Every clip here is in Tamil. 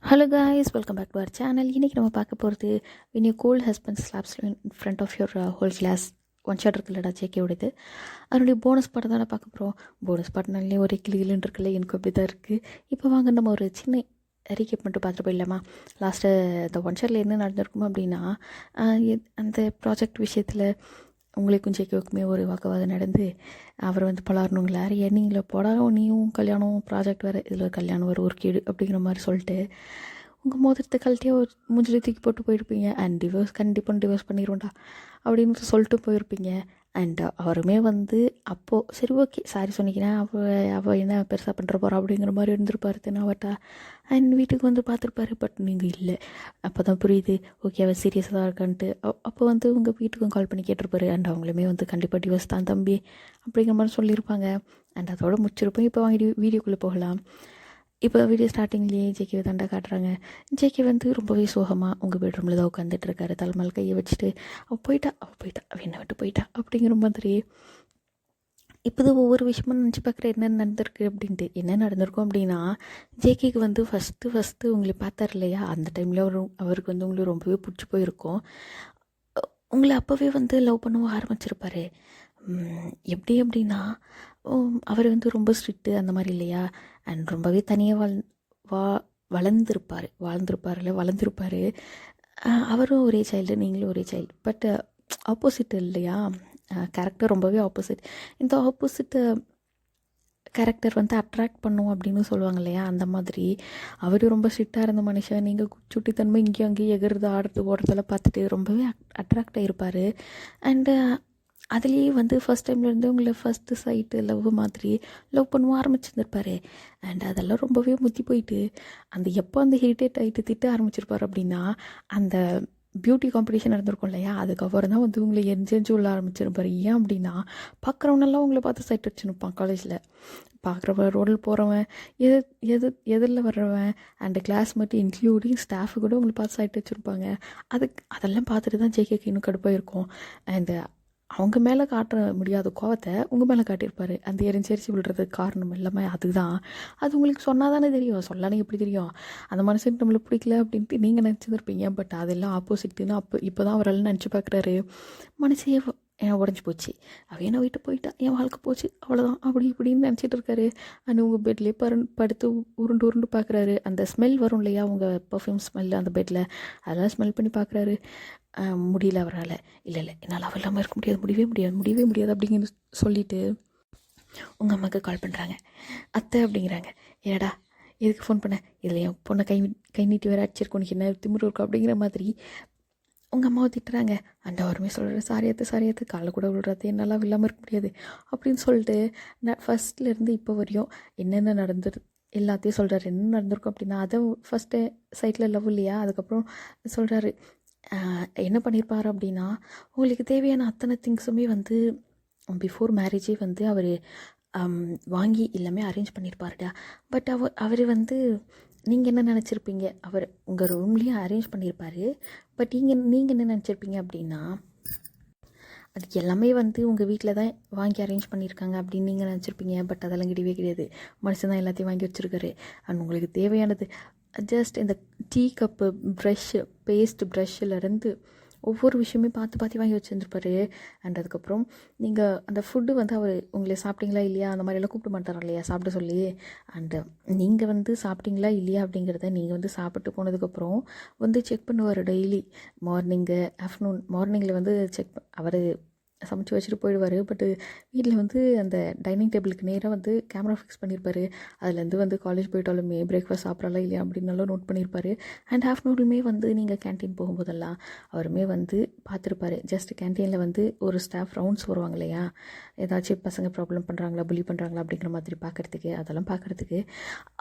Hello guys, welcome back to our channel. இன்றைக்கி நம்ம பார்க்க போகிறது when your cold husband slaps you in front of your whole class one shot இருக்குல்லடா ஜேகேவோடது. அதனுடைய போனஸ் பாட்டு தானே பார்க்க போகிறோம். போனஸ் பாட்டுனாலே ஒரே கிளிகிளின்னு இருக்குல்ல, எனக்கு அப்படி தான் இருக்குது. இப்போ வாங்க நம்ம ஒரு சின்ன ரீகேப் மட்டும் பார்த்துட்டு போயிடலாமா. லாஸ்ட்டு இந்த ஒன் ஷாட்டில் என்ன நடந்திருக்குமோ அப்படின்னா, அந்த ப்ராஜெக்ட் விஷயத்தில் உங்களுக்கும் ஜேகேவுக்குமே ஒரு வாக்குவாதம் நடந்து அவர் வந்து பலாரணுங்களா நீங்களே போடா, நீயும் கல்யாணம் ப்ராஜெக்ட் வேறு, இதில் கல்யாணம் ஒரு கேடு அப்படிங்கிற மாதிரி சொல்லிட்டு உங்கள் மோதிரத்தை கழட்டியாக ஒரு மூஞ்சில தூக்கி போட்டு போயிருப்பீங்க. அண்ட் கண்டிப்பாக டிவோர்ஸ் பண்ணிடுவோண்டா அப்படின்னு சொல்லிட்டு போயிருப்பீங்க. அண்ட் அவருமே வந்து அப்போது சரி ஓகே சாரி சொன்னிக்கிறேன், அவள் என்ன பெருசாக பண்ணுற போகிறா அப்படிங்கிற மாதிரி இருந்திருப்பாரு தென்னாவட்டா. அண்ட் வீட்டுக்கு வந்து பார்த்துருப்பாரு. பட் நீங்கள் இல்லை. அப்போ தான் புரியுது, ஓகே அவள் சீரியஸாக தான் இருக்கான்ட்டு. அப்போ வந்து உங்கள் வீட்டுக்கும் கால் பண்ணி கேட்டிருப்பாரு. அண்ட் அவங்களுமே வந்து கண்டிப்பாக டிவோர்ஸ் தான் தம்பி அப்படிங்கிற மாதிரி சொல்லியிருப்பாங்க. அண்ட் அதோட முடிச்சிருப்போம். இப்போ வாங்கி வீடியோக்குள்ளே போகலாம். இப்போ வீடியோ ஸ்டார்டிங்லேயே ஜேகேவை தாண்டா காட்டுறாங்க. ஜேகே வந்து ரொம்பவே சோகமாக உங்கள் பெட்ரூமில் தான் உட்காந்துட்டு இருக்காரு. தலைமையில் கையை வச்சுட்டு அவள் போயிட்டா அவள் என்ன விட்டு போயிட்டா அப்படிங்கிற மாதிரி. இப்போது ஒவ்வொரு விஷயமும் நினச்சி பார்க்குற என்ன நடந்திருக்கு அப்படின்ட்டு. என்ன நடந்திருக்கும் அப்படின்னா, ஜேகேக்கு வந்து ஃபஸ்ட்டு உங்களை பார்த்தார் இல்லையா, அந்த டைமில் அவருக்கு வந்து உங்களுக்கு ரொம்பவே பிடிச்சி போயிருக்கும். உங்களை அப்போவே வந்து லவ் பண்ணவும் ஆரம்பிச்சிருப்பாரு. எப்படி அப்படின்னா, அவர் வந்து ரொம்ப ஸ்ட்ரிக்ட்டு அந்த மாதிரி இல்லையா. அண்ட் ரொம்பவே தனியாக வளர்ந்துருப்பார். அவரும் ஒரே சைல்டு, நீங்களும் ஒரே சைல்டு. பட் ஆப்போசிட் இல்லையா, கேரக்டர் ரொம்பவே ஆப்போசிட். இந்த ஆப்போசிட்டு கேரக்டர் வந்து அட்ராக்ட் பண்ணும் அப்படின்னு சொல்லுவாங்க இல்லையா, அந்த மாதிரி அவர் ரொம்ப ஸ்ட்ரிக்டாக இருந்த மனுஷன். நீங்கள் சுட்டித்தன்மை இங்கேயும் அங்கேயும் எகிறது ஆடுறது ஓடுறதெல்லாம் பார்த்துட்டு ரொம்பவே அட்ராக்ட் ஆகிருப்பார். அண்டு அதுலேயே வந்து ஃபஸ்ட் டைம்லேருந்து உங்களை ஃபஸ்ட்டு சைட்டு லவ் மாதிரி லவ் பண்ணவும் ஆரம்பிச்சிருந்துருப்பாரு. அண்ட் அதெல்லாம் ரொம்பவே முத்தி போயிட்டு எப்போ அந்த இரிட்டேட் ஆகிட்டு திட்ட ஆரம்பிச்சிருப்பார் அப்படின்னா, அந்த பியூட்டி காம்படிஷன் நடந்திருக்கும் இல்லையா, அதுக்கப்புறம் தான் வந்து உங்களை எரிஞ்சு உள்ள ஆரம்பிச்சிருப்பார். ஏன் அப்படின்னா, பார்க்குறவனெல்லாம் உங்களை பார்த்து சைட் வச்சுருப்பான். காலேஜில் பார்க்குறவன், ரோடில் போகிறவன், எதிரில் வர்றவன், அண்டு கிளாஸ் மட்டும் இன்க்ளூடிங் ஸ்டாஃபு கூட உங்களை பார்த்து சைட் வச்சுருப்பாங்க. அதெல்லாம் பார்த்துட்டு தான் ஜேகேக்கு இன்னும் கடுப்பாக இருக்கும். அண்டு அவங்க மேலே காட்ட முடியாத கோவத்தை உங்கள் மேலே காட்டியிருப்பார். அந்த எரிஞ்சரிச்சு விழுறதுக்கு காரணம் எல்லாமே அதுதான். அது உங்களுக்கு சொன்னால் தானே தெரியும், சொல்லானே எப்படி தெரியும். அந்த மனுஷனுக்கு நம்மளுக்கு பிடிக்கல அப்படின்ட்டு நீங்கள் நினச்சிருப்பீங்க. பட் அதெல்லாம் ஆப்போசிட்டுன்னு இப்போ தான் அவரெல்லாம் நினச்சி பார்க்குறாரு. மனசே உடஞ்சி போச்சு, அவள் என்ன வீட்டு போயிட்டா, என் வாழ்க்கை போச்சு அவ்வளோதான் அப்படி இப்படின்னு நினச்சிட்டு இருக்காரு. அண்ட் உங்கள் பெட்லேயே படுத்து உருண்டு பார்க்குறாரு. அந்த ஸ்மெல் வரும் இல்லையா, உங்கள் பர்ஃப்யூம் ஸ்மெல் அந்த பெட்டில், அதெல்லாம் ஸ்மெல் பண்ணி பார்க்குறாரு. முடியல அவரால். இல்லை என்னால் அவள் இல்லாமல் இருக்க முடியவே முடியாது அப்படிங்கிற சொல்லிவிட்டு உங்கள் அம்மாவுக்கு கால் பண்ணுறாங்க. அத்தை அப்படிங்கிறாங்க. ஏடா எதுக்கு ஃபோன் பண்ண, இதில் என் பொண்ணை கை நீட்டி வேறு அடிச்சிருக்கோம், உனக்கு என்ன திமிரு இருக்கும் அப்படிங்கிற மாதிரி உங்கள் அம்மாவை திட்டுறாங்க. அண்ட் அவருமே சொல்கிறாரு, சாரியாத்து காலை கூட விழுறது, என்னால் இல்லாமல் இருக்க முடியாது அப்படின்னு சொல்லிட்டு ஃபஸ்ட்லேருந்து இப்போ வரையும் என்னென்ன எல்லாத்தையும் சொல்கிறாரு. என்ன நடந்திருக்கும் அப்படின்னா, அதை ஃபஸ்ட்டு சைட்டில் லவ் இல்லையா, அதுக்கப்புறம் சொல்கிறாரு என்ன பண்ணியிருப்பார் அப்படின்னா, உங்களுக்கு தேவையான அத்தனை திங்ஸுமே வந்து பிஃபோர் மேரேஜே வந்து அவர் வாங்கி எல்லாமே அரேஞ்ச் பண்ணியிருப்பாருடா. பட் அவர் வந்து நீங்கள் என்ன நினச்சிருப்பீங்க, அவர் உங்கள் ரூம்லேயும் அரேஞ்ச் பண்ணியிருப்பார். பட் நீங்கள் என்ன நினச்சிருப்பீங்க அப்படின்னா, அதுக்கு எல்லாமே வந்து உங்கள் வீட்டில் தான் வாங்கி அரேஞ்ச் பண்ணியிருக்காங்க அப்படின்னு நீங்கள் நினச்சிருப்பீங்க. பட் அதெல்லாம் கிடையாது. மனுஷன் தான் எல்லாத்தையும் வாங்கி வச்சுருக்காரு. அண்ட் உங்களுக்கு தேவையானது ஜஸ்ட் இந்த டீ கப்பு, ப்ரஷ்ஷு, பேஸ்ட் ப்ரஷ்ஷிலேருந்து ஒவ்வொரு விஷயமே பார்த்து வாங்கி வச்சுருந்துருப்பாரு. அண்ட் அதுக்கப்புறம் நீங்கள் அந்த ஃபுட்டு வந்து அவர் உங்களை சாப்பிட்டீங்களா இல்லையா அந்த மாதிரியெல்லாம் கூப்பிட மாட்டார் இல்லையா சாப்பிட சொல்லி. அண்டு நீங்கள் வந்து சாப்பிட்டீங்களா இல்லையா அப்படிங்கிறத நீங்கள் வந்து சாப்பிட்டு போனதுக்கப்புறம் வந்து செக் பண்ணுவார் டெய்லி. ஆஃப்டர்நூன் மார்னிங்கில் வந்து அவர் சமைச்சு வச்சுட்டு போயிடுவார். பட்டு வீட்டில் வந்து அந்த டைனிங் டேபிளுக்கு நேராக வந்து கேமரா ஃபிக்ஸ் பண்ணியிருப்பார். அதுலேருந்து வந்து காலேஜ் போயிட்டாலுமே பிரேக்ஃபாஸ்ட் சாப்பிட்றலாம் இல்லையா அப்படின்னாலும் நோட் பண்ணியிருப்பார். அண்ட் ஆஃப்டர்நூனுமே வந்து நீங்கள் கேன்டீன் போகும்போதெல்லாம் அவருமே வந்து பார்த்துருப்பாரு. ஜஸ்ட் கேன்டீனில் வந்து ஒரு ஸ்டாஃப் ரவுண்ட்ஸ் வருவாங்க இல்லையா, ஏதாச்சும் பசங்க ப்ராப்ளம் பண்ணுறாங்களா, புலி பண்ணுறாங்களா அப்படிங்கிற மாதிரி அதெல்லாம் பார்க்குறதுக்கு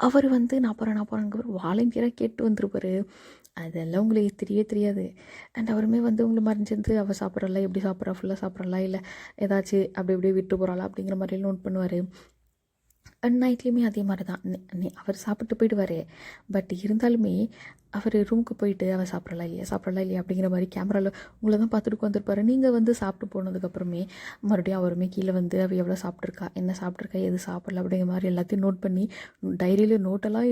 அவர் வந்து நான் போகிறேங்க வாலண்டியராக கேட்டு வந்திருப்பார். அதெல்லாம் உங்களுக்கு தெரியாது. அண்ட் அவருமே வந்து உங்களை மறைஞ்சிருந்து அவள் சாப்பிட்றல, எப்படி சாப்பிட்றா, ஃபுல்லாக சாப்பிட்றலா, இல்லை ஏதாச்சும் அப்படி இப்படியே விட்டு போகிறாளா அப்படிங்கிற மாதிரிலாம் நோட் பண்ணுவார். அண்ட் நைட்லேயுமே அதே மாதிரி தான் அவர் சாப்பிட்டு போயிடுவார். பட் இருந்தாலுமே அவர் ரூமுக்கு போயிட்டு அவள் சாப்பிட்றலா இல்லையா அப்படிங்கிற மாதிரி கேமராவில் உங்களை தான் பார்த்துட்டு வந்திருப்பாரு. நீங்கள் வந்து சாப்பிட்டு போனதுக்கப்புறமே மறுபடியும் அவருமே கீழே வந்து அவள் எவ்வளோ சாப்பிட்ருக்கா, என்ன சாப்பிட்ருக்கா, எது சாப்பிடல அப்படிங்கிற மாதிரி எல்லாத்தையும் நோட் பண்ணி டைரியில் நோட்டெல்லாம்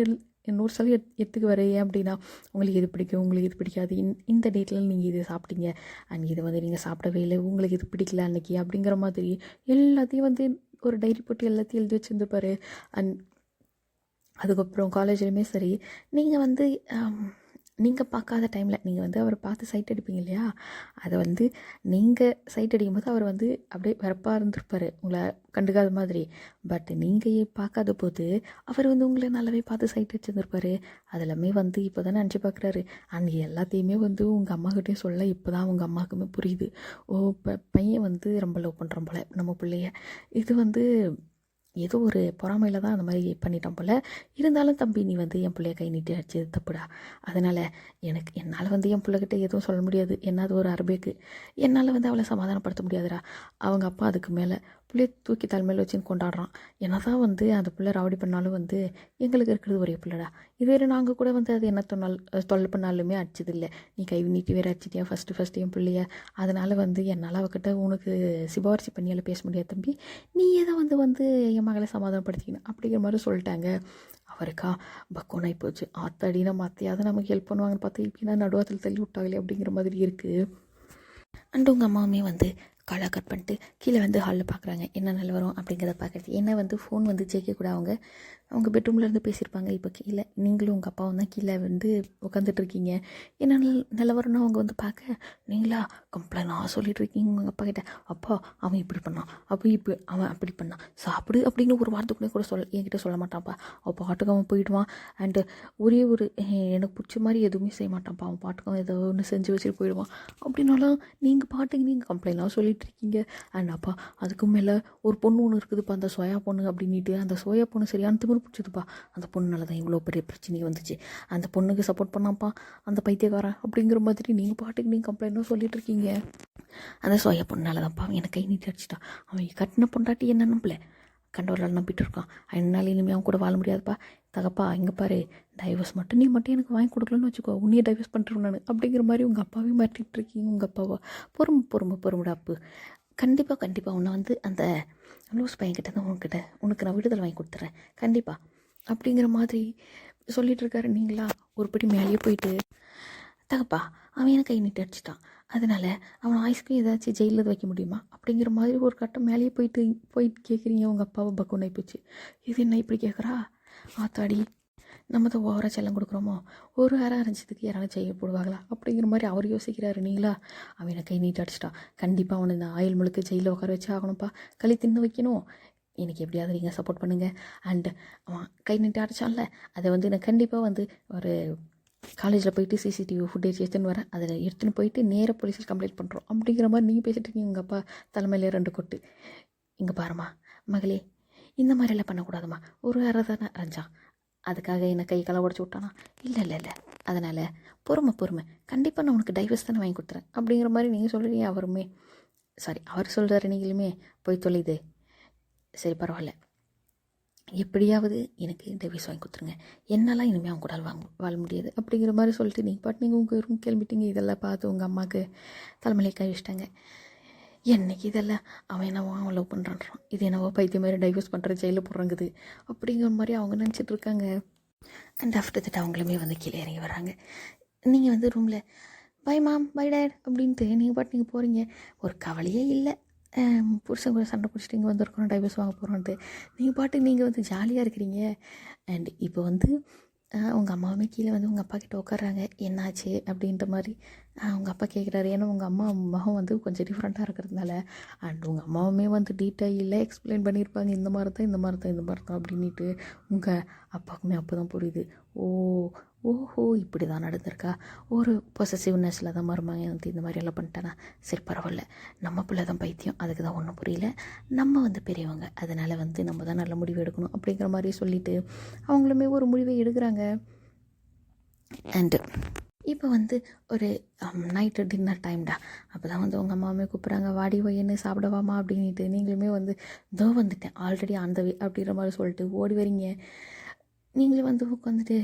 நோட்ஸ் எடுத்துக்குவார். ஏன் அப்படின்னா உங்களுக்கு இது பிடிக்கும், உங்களுக்கு இது பிடிக்காது, இந்த டேட்டில் நீங்கள் இது சாப்பிட்டீங்க அண்ட் இது வந்து நீங்கள் சாப்பிடவே இல்லை, உங்களுக்கு இது பிடிக்கல அன்றைக்கி அப்படிங்கிற மாதிரி எல்லாத்தையும் வந்து ஒரு டைரி போட்டு எல்லாத்தையும் எழுதி வச்சுருந்துருப்பார். அண்ட் அதுக்கப்புறம் காலேஜ்லேயுமே சரி, நீங்கள் வந்து நீங்கள் பார்க்காத டைமில் நீங்கள் வந்து அவரை பார்த்து சைட் அடிப்பீங்க இல்லையா, அதை வந்து நீங்கள் சைட் அடிக்கும்போது அவர் வந்து அப்படியே வெறப்பாக இருந்திருப்பார், உங்களை கண்டுக்காத மாதிரி. பட் நீங்கள் பார்க்காத போது அவர் வந்து உங்களை நல்லாவே பார்த்து சைட் அடிச்சிருந்துருப்பார். அதெல்லாமே வந்து இப்போ தானே நினச்சி பார்க்குறாரு. அண்ட் எல்லாத்தையுமே வந்து உங்கள் அம்மாக்கிட்டையும் சொல்ல இப்போ தான் உங்கள் அம்மாவுக்குமே புரியுது. ஓ பையன் வந்து ரொம்ப லவ் பண்ணுறான் போல் நம்ம பிள்ளைய, இது வந்து ஏதோ ஒரு பொறாமையில் தான் அந்த மாதிரி பண்ணிட்டான் போல். இருந்தாலும் தம்பி நீ வந்து என் பிள்ளைய கை நீட்டி அடிச்சது தப்புடா. அதனால் என்னால் வந்து என் பிள்ளைகிட்ட எதுவும் சொல்ல முடியாது. என்ன அது ஒரு அரபேக்கு, என்னால் வந்து அவளை சமாதானப்படுத்த முடியாதுடா. அவங்க அப்பா அதுக்கு மேலே பிள்ளைய தூக்கி தலைமையில் வச்சுன்னு கொண்டாடுறான். என்ன தான் வந்து அந்த பிள்ளை ராவடி பண்ணாலும் வந்து எங்களுக்கு இருக்கிறது ஒரே பிள்ளைடா. இதுவரை நாங்கள் கூட வந்து அது என்ன தொல்லை பண்ணாலுமே அடிச்சதில்லை. நீ கை நீட்டி வேறு அடிச்சிட்டியா ஃபஸ்ட்டு என் பிள்ளைய. அதனால் வந்து என்னால் அவகிட்ட உனக்கு சிபாரிசு பண்ணியால் பேச முடியாது தம்பி, நீ ஏதோ வந்து என் மகளை சமாதானப்படுத்திக்கணும் அப்படிங்கிற மாதிரி சொல்லிட்டாங்க. அவருக்கா பக்கோனாகி போச்சு. ஆத்தாடினா மாற்றியாவது நமக்கு ஹெல்ப் பண்ணுவாங்கன்னு பார்த்தா இப்படின்னா நடுவாத்தில் தள்ளி விட்டாங்களே அப்படிங்கிற மாதிரி இருக்குது. அண்ட் உங்கள் அம்மாவுமே வந்து காலை கட் பண்ணிட்டு கீழே வந்து ஹாலில் பார்க்குறாங்க என்ன நிலவரம் அப்படிங்கிறத பார்க்குறது. ஏன்னா வந்து ஃபோன் வந்து ஜெயிக்க கூட அவங்க பெட்ரூம்லேருந்து பேசியிருப்பாங்க. இப்போ கீழே நீங்களும் உங்கள் அப்பாவும் தான் கீழே வந்து உட்காந்துட்ருக்கீங்க. என்ன நிலவரம்னா அவங்க வந்து பார்க்க, நீங்களா கம்ப்ளைண்டாக சொல்லிட்டு இருக்கீங்க உங்கள் அப்பா கிட்ட. அப்பா அவன் இப்படி பண்ணான், அப்போ அவன் அப்படி பண்ணான், சாப்பிடு அப்படின்னு ஒரு வார்த்தை கூட என்கிட்ட சொல்ல மாட்டான்ப்பா. அவன் பாட்டுக்கு அவன் போயிடுவான். அண்டு ஒரே ஒரு எனக்கு பிடிச்ச மாதிரி எதுவுமே செய்ய மாட்டான்ப்பா. அவன் பாட்டுக்கு அவன் ஏதோ ஒன்று செஞ்சு வச்சுட்டு போயிடுவான். அப்படின்னாலும் நீங்கள் பாட்டுக்கு நீங்கள் கம்ப்ளைண்டாக சொல்லிட்டு இருக்கீங்க. அண்ட் அப்பா அதுக்கும் மேலே ஒரு பொண்ணு ஒன்று இருக்குதுப்பா, அந்த சோயா பொண்ணு அப்படின்ட்டு. அந்த சோயா பொண்ணு சரியான திமிரு பிடிச்சதுப்பா. அந்த பொண்ணுனால தான் இவ்வளோ பெரிய பிரச்சனை வந்துச்சு. அந்த பொண்ணுக்கு சப்போர்ட் பண்ணாப்பா அந்த பைத்தியக்காரன் அப்படிங்கிற மாதிரி நீங்கள் பாட்டுக்கு நீங்கள் கம்ப்ளைண்டாக சொல்லிட்டு இருக்கீங்க. அந்த சோயா பொண்ணால தான்ப்பா அவன் எனக்கு கை நீட்டி அடிச்சிட்டான். அவன் கட்டின பொண்டாட்டி என்ன நம்பல, கண்டவர்களால் நம்பிட்டு இருக்கான். என்னால் இனிமேல் அவன் கூட வாழ முடியாதுப்பா. தகப்பா இங்கே பாரு, டைவர்ஸ் மட்டும் நீ மட்டும் எனக்கு வாங்கி கொடுக்கலன்னு வச்சுக்கோ, உன்னையே டைவர்ஸ் பண்ணுறேன் நான் அப்படிங்கிற மாதிரி உங்கள் அப்பாவே மாட்டிகிட்டு இருக்கீங்க. உங்கள் அப்பாவா பொறுமுடா அப்பு. கண்டிப்பாக உன்னை வந்து அந்த லூஸ் பையன்கிட்ட தான் உனக்கு நான் விடுதலை வாங்கி கொடுத்துட்றேன் கண்டிப்பாக அப்படிங்கிற மாதிரி சொல்லிகிட்டு இருக்காரு. நீங்களா ஒரு படி மேலேயே போயிட்டு, தகப்பா அவன் எனக்கு கை நீட்டி அடிச்சிட்டான், அதனால் அவன் ஆயுஸ்க்கும் ஏதாச்சும் ஜெயிலில் வைக்க முடியுமா அப்படிங்கிற மாதிரி ஒரு கட்டம் மேலேயே போயிட்டு கேட்குறீங்க. உங்கள் அப்பாவை பக்குனாகி போச்சு. இது என்ன இப்படி கேட்குறா, ஆத்தாடி நம்ம தான் ஓவராக செல்லம் கொடுக்குறோமோ, ஒரு அரை அரைஞ்சதுக்கு யாராலும் செய்ய போடுவாங்களா அப்படிங்கிற மாதிரி அவர் யோசிக்கிறாரு. நீங்களா அவனை கை நீட்டி அடிச்சிட்டான், கண்டிப்பாக அவனை இந்த ஆயில் முழுக்க ஜெயிலில் உட்கார வச்சு ஆகணும்ப்பா, களி தின்னு வைக்கணும், எனக்கு எப்படியாவது நீங்கள் சப்போர்ட் பண்ணுங்கள். அண்டு அவன் கை நீட்டி அடித்தான்ல, அதை வந்து நான் கண்டிப்பாக வந்து ஒரு காலேஜில் போயிட்டு சிசிடிவி ஃபுட்டேஜ் எடுத்துன்னு வரேன், அதில் எடுத்துன்னு போயிட்டு நேராக போலீஸில் கம்ப்ளைண்ட் பண்ணுறோம் அப்படிங்கிற மாதிரி நீங்கள் பேசிகிட்டு இருக்கீங்க. உங்கள் அப்பா தலைமையிலே 2 கொட்டு. இங்கே பாருமா மகளே, இந்த மாதிரிலாம் பண்ணக்கூடாதுமா, ஒரு அரை தானே அரைஞ்சான், அதுக்காக என்னை கை காலை உடச்சி விட்டானா, இல்லை அதனால் பொறுமை கண்டிப்பாக நான் உனக்கு டைவர்ஸ் தானே வாங்கி கொடுத்துறேன் அப்படிங்கிற மாதிரி நீங்கள் சொல்கிறீங்க. அவர் சொல்கிறாரு, நீங்களுமே போய் தொலைது, சரி பரவாயில்ல, எப்படியாவது எனக்கு டைவர்ஸ் வாங்கி கொடுத்துருங்க, என்னால் இனிமேல் அவங்க கூட வாழ முடியாது அப்படிங்கிற மாதிரி சொல்லிட்டு நீங்கள் உங்கள் ரூம் கிளம்பிட்டீங்க. இதெல்லாம் பார்த்து உங்கள் அம்மாவுக்கு தலைமையிலே கை வச்சிட்டாங்க. என்னைக்கு இதெல்லாம் அவன் லவ் பண்ணுறான், இது என்னவோ பைத்தியம் மாதிரி டைவர்ஸ் பண்ணுற ஜெயிலில் போடுறாங்குது அப்படிங்கிற மாதிரி அவங்க நினச்சிட்டு இருக்காங்க. அண்ட் ஆஃப்டர் தட் அவங்களுமே வந்து கீழே இறங்கி வராங்க. நீங்கள் வந்து ரூமில் பை மாம் பை டேட் அப்படின்ட்டு நீங்கள் பாட்டு நீங்கள் போகிறீங்க. ஒரு கவலையே இல்லை, புருஷன் கூட சண்டை பிடிச்சிட்டு இங்கே வந்துருக்கணும், டைவர்ஸ் வாங்க போகிறோன்ட்டு நீங்கள் பாட்டு நீங்கள் வந்து ஜாலியாக இருக்கிறீங்க. அண்ட் இப்போ வந்து உங்கள் அம்மாவுமே கீழே வந்து உங்கள் அப்பா கிட்ட உட்காடுறாங்க. என்னாச்சு அப்படின்ற மாதிரி உங்கள் அப்பா கேட்குறாரு. ஏன்னா உங்கள் அம்மா முகம் வந்து கொஞ்சம் டிஃப்ரெண்ட்டாக இருக்கிறதுனால. அண்ட் உங்கள் அம்மாவுமே வந்து டீட்டெயிலாக எக்ஸ்பிளைன் பண்ணியிருப்பாங்க, இந்த மாதிரி தான் அப்படின்ட்டு. உங்கள் அப்பாவுக்குமே அப்போ தான் புரியுது, ஓஹோ இப்படி தான் நடந்திருக்கா, ஒரு பொசசிவ்னஸில் தான் மருமகன் வந்து இந்த மாதிரியெல்லாம் பண்ணிட்டானா, சரி பரவாயில்ல, நம்ம பிள்ளை தான் பைத்தியம், அதுக்கு தான் ஒன்றும் புரியல, நம்ம வந்து பெரியவங்க, அதனால் வந்து நம்ம தான் நல்ல முடிவு எடுக்கணும் அப்படிங்கிற மாதிரி சொல்லிவிட்டு அவங்களுமே ஒரு முடிவை எடுக்கிறாங்க. அண்டு இப்போ வந்து ஒரு நைட்டு டின்னர் டைம்டா, அப்போ தான் வந்து உங்கள் அம்மாவுமே கூப்பிட்றாங்க, வாடி ஒய்யன்னு சாப்பிடவாமா அப்படின்ட்டு. நீங்களுமே வந்து தோ வந்துட்டேன் ஆல்ரெடி அந்த வே அப்படின்ற மாதிரி சொல்லிட்டு ஓடி வரீங்க. நீங்களே வந்து உட்காந்துட்டு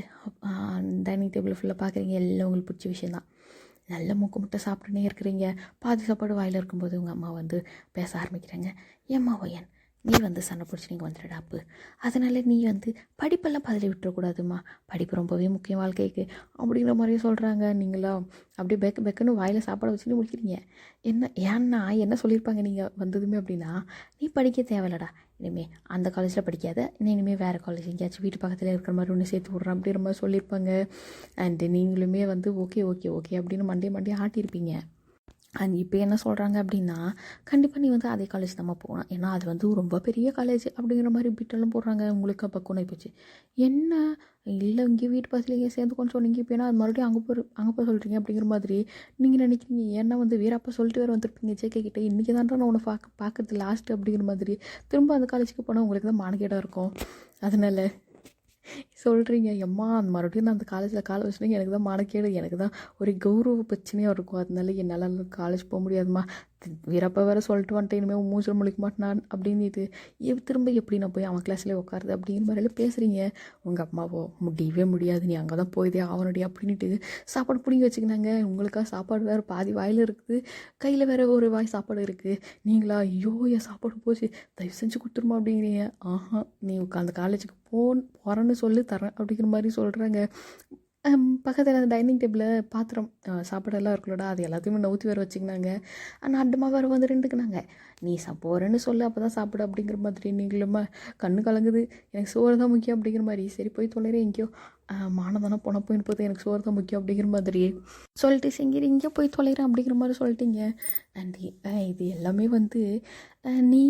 டைனிங் டேபிள் ஃபுல்லாக பார்க்குறீங்க, எல்லாம் உங்களுக்கு பிடிச்ச விஷயந்தான், நல்ல முட்டை சாப்பிட்டுனே இருக்கிறீங்க. பாதி சாப்பாடு வாயில் இருக்கும்போது உங்கள் அம்மா வந்து பேச ஆரம்பிக்கிறாங்க. ஏம்மா ஒய்யன், நீ வந்து சண்டை பிடிச்சி நீங்கள் வந்துடுடா அப்பு. அதனால் நீ வந்து படிப்பெல்லாம் பதில் விட்டுறக்கூடாதுமா, படிப்பு ரொம்பவே முக்கியம் வாழ்க்கைக்கு அப்படிங்கிற மாதிரியே சொல்கிறாங்க. நீங்களா அப்படியே பெக்குன்னு வாயில் சாப்பாடை வச்சுன்னு முடிக்கிறீங்க. ஏன்னா என்ன சொல்லியிருப்பாங்க நீங்கள் வந்ததுமே அப்படின்னா, நீ படிக்க தேவையில்லடா, இனிமேல் அந்த காலேஜில் படிக்காத, நீ இனிமேல் வேறு காலேஜ் எங்கேயாச்சும் வீட்டு பக்கத்தில் இருக்கிற மாதிரி ஒன்று சேர்த்து விட்றேன் அப்படிங்கிற மாதிரி சொல்லியிருப்பாங்க. அண்டு நீங்களுமே வந்து ஓகே ஓகே ஓகே அப்படின்னு மண்டே ஆட்டியிருப்பீங்க. அண்ட் இப்போ என்ன சொல்கிறாங்க அப்படின்னா, கண்டிப்பாக நீ வந்து அதே காலேஜ் தான் போகணும், ஏன்னா அது வந்து ரொம்ப பெரிய காலேஜ் அப்படிங்கிற மாதிரி பிட்டெல்லாம் போடுறாங்க. உங்களுக்கு அப்போ கொண்டு போச்சு என்ன, இல்லை இங்கே வீட்டு பக்கத்தில் இங்கே சேர்ந்துக்கோன்னு சொன்னீங்க, இப்போ ஏன்னா அது மறுபடியும் அங்கே போய் சொல்கிறீங்க அப்படிங்கிற மாதிரி நீங்கள் நினைக்கிறீங்க. ஏன்னா வந்து வீரப்பா சொல்லிட்டு வேறு வந்துருப்பீங்க ஜேகே கிட்டே, இன்றைக்கி தான்டா நான் உன்னை பார்க்கறது லாஸ்ட்டு அப்படிங்கிற மாதிரி. திரும்ப அந்த காலேஜுக்கு போனால் உங்களுக்கு தான் மானக்கேடாக இருக்கும். அதனால் சொல்கிறீங்க, எம்மா அந்த மறுபடியும் நான் அந்த காலேஜில் காலை வச்சுட்டீங்க, எனக்கு தான் மானக்கேடு, எனக்கு தான் ஒரு கௌரவ பிரச்சனையாக இருக்கும், அதனால என்னால் காலேஜ் போக முடியாதுமா. வீரப்பா வேறு சொல்லிட்டு வந்துட்டேன், இனிமேல் மூஞ்சில் முழிக்க மாட்டேன் அப்படின்ட்டு திரும்ப எப்படி நான் போய் அவன் கிளாஸ்லேயே உட்காருது அப்படிங்கிற மாதிரிலாம் பேசுகிறீங்க. உங்கள் அம்மாவோ முடியவே முடியாது, நீ அங்கே தான் போய்தே ஆகணுடி அப்படின்ட்டு சாப்பாடு பிடிங்கி வச்சுக்கினாங்க. உங்களுக்காக சாப்பாடு வேறு பாதி வாயில் இருக்குது, கையில் வேறு ஒரு வாய் சாப்பாடு இருக்குது. நீங்களா ஐயோ என் சாப்பாடு போச்சு, தயவு செஞ்சு கொடுத்துருமா அப்படிங்கிறீங்க. ஆஹா, நீ அந்த காலேஜுக்கு போகிறேன்னு சொல்லி தரேன் அப்படிங்கிற மாதிரி சொல்கிறாங்க. பக்கத்தில் அந்த டைனிங் டேபிளில் பாத்திரம் சாப்பாடெல்லாம் இருக்குல்லடா, அது எல்லாத்தையுமே நவுத்தி வேறு வச்சுக்கினாங்க. ஆனால் அண்டமாக வேறு வந்து நின்றுக்குனாங்க. நீ போகிறேன்னு சொல்லு, அப்போ தான் சாப்பிடு அப்படிங்கிற மாதிரி. நீங்களும் கண்ணு கலங்குது, எனக்கு சோறு தான் முக்கியம் அப்படிங்கிற மாதிரி. சரி போய் தொலைறேன் எங்கேயோ, மானம் தானே போயின்னு போது, எனக்கு சோறு தான் முக்கியம் அப்படிங்கிற மாதிரி சொல்லிட்டு செங்கிரி இங்கே போய் தொலைகிறேன் அப்படிங்கிற மாதிரி சொல்லிட்டீங்க. அண்ட் இது எல்லாமே வந்து நீ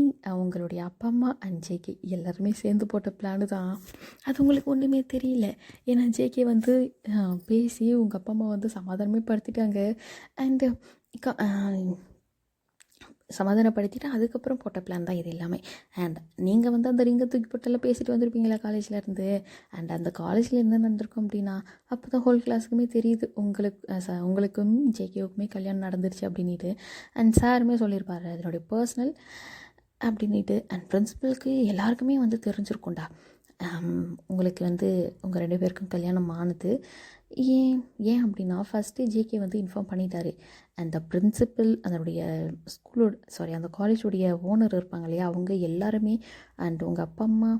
உங்களுடைய அப்பா அம்மா அண்ட் ஜேகே எல்லாருமே சேர்ந்து போட்ட பிளானு தான். அது உங்களுக்கு ஒன்றுமே தெரியல. ஏன்னா ஜேகே வந்து பேசி உங்கள் அப்பா அம்மா வந்து சமாதானமே படுத்திட்டாங்க. அண்டு சமாதானப்படுத்திட்டு அதுக்கப்புறம் போட்ட பிளான் தான் இது எல்லாமே. அண்ட் நீங்கள் வந்து அந்த ரிங்கை தூக்கி போட்டெல்லாம் பேசிட்டு வந்திருப்பீங்களா காலேஜ்லேருந்து. அண்ட் அந்த காலேஜில் என்ன நடந்திருக்கும் அப்படின்னா, அப்போ தான் ஹோல் கிளாஸுக்குமே தெரியுது உங்களுக்கும் ஜேகேவுக்குமே கல்யாணம் நடந்துருச்சு அப்படின்ட்டு. அண்ட் சாருமே சொல்லியிருப்பாரு அதனுடைய பர்சனல் அப்படின்ட்டு. அண்ட் பிரின்சிபலுக்கு எல்லாருக்குமே வந்து தெரிஞ்சிருக்கும்டா, உங்களுக்கு வந்து உங்கள் 2 பேருக்கும் கல்யாணம் ஆனது. ஏன் அப்படின்னா ஃபஸ்ட்டு ஜேகே வந்து இன்ஃபார்ம் பண்ணிட்டாரு. அந்த பிரின்சிபல் அதனுடைய அந்த காலேஜுடைய ஓனர் இருப்பாங்க இல்லையா, அவங்க எல்லாருமே அண்ட் உங்கள் அப்பா அம்மா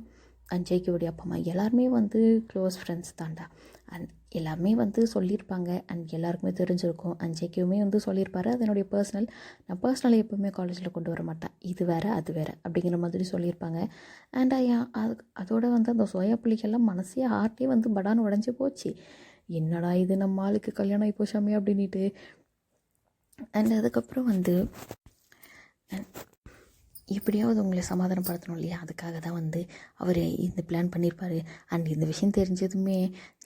அண்ட் ஜேகேவுடைய அப்பா அம்மா எல்லாருமே வந்து க்ளோஸ் ஃப்ரெண்ட்ஸ் தான்டா. அண்ட் எல்லாமே வந்து சொல்லியிருப்பாங்க அண்ட் எல்லாருக்குமே தெரிஞ்சிருக்கும். அண்ட் ஜேகேவுமே வந்து சொல்லியிருப்பாரு அதனுடைய நான் பர்சனலை எப்போவுமே காலேஜில் கொண்டு வர மாட்டேன், இது வேறு அது வேறு அப்படிங்கிற மாதிரி சொல்லியிருப்பாங்க. அண்ட் அதோட வந்து அந்த சோயா புள்ளிக்கெல்லாம் மனசே ஹார்ட்டே வந்து படான்னு உடஞ்சி போச்சு. என்னடா இது நம்ம ஆளுக்கு கல்யாணம் ஆகி போச்சாமே அப்படின்ட்டு. அண்ட் அதுக்கப்புறம் வந்து எப்படியாவது உங்களை சமாதானப்படுத்தணும் இல்லையா, அதுக்காக தான் வந்து அவர் இந்த பிளான் பண்ணியிருப்பார். அண்ட் இந்த விஷயம் தெரிஞ்சதுமே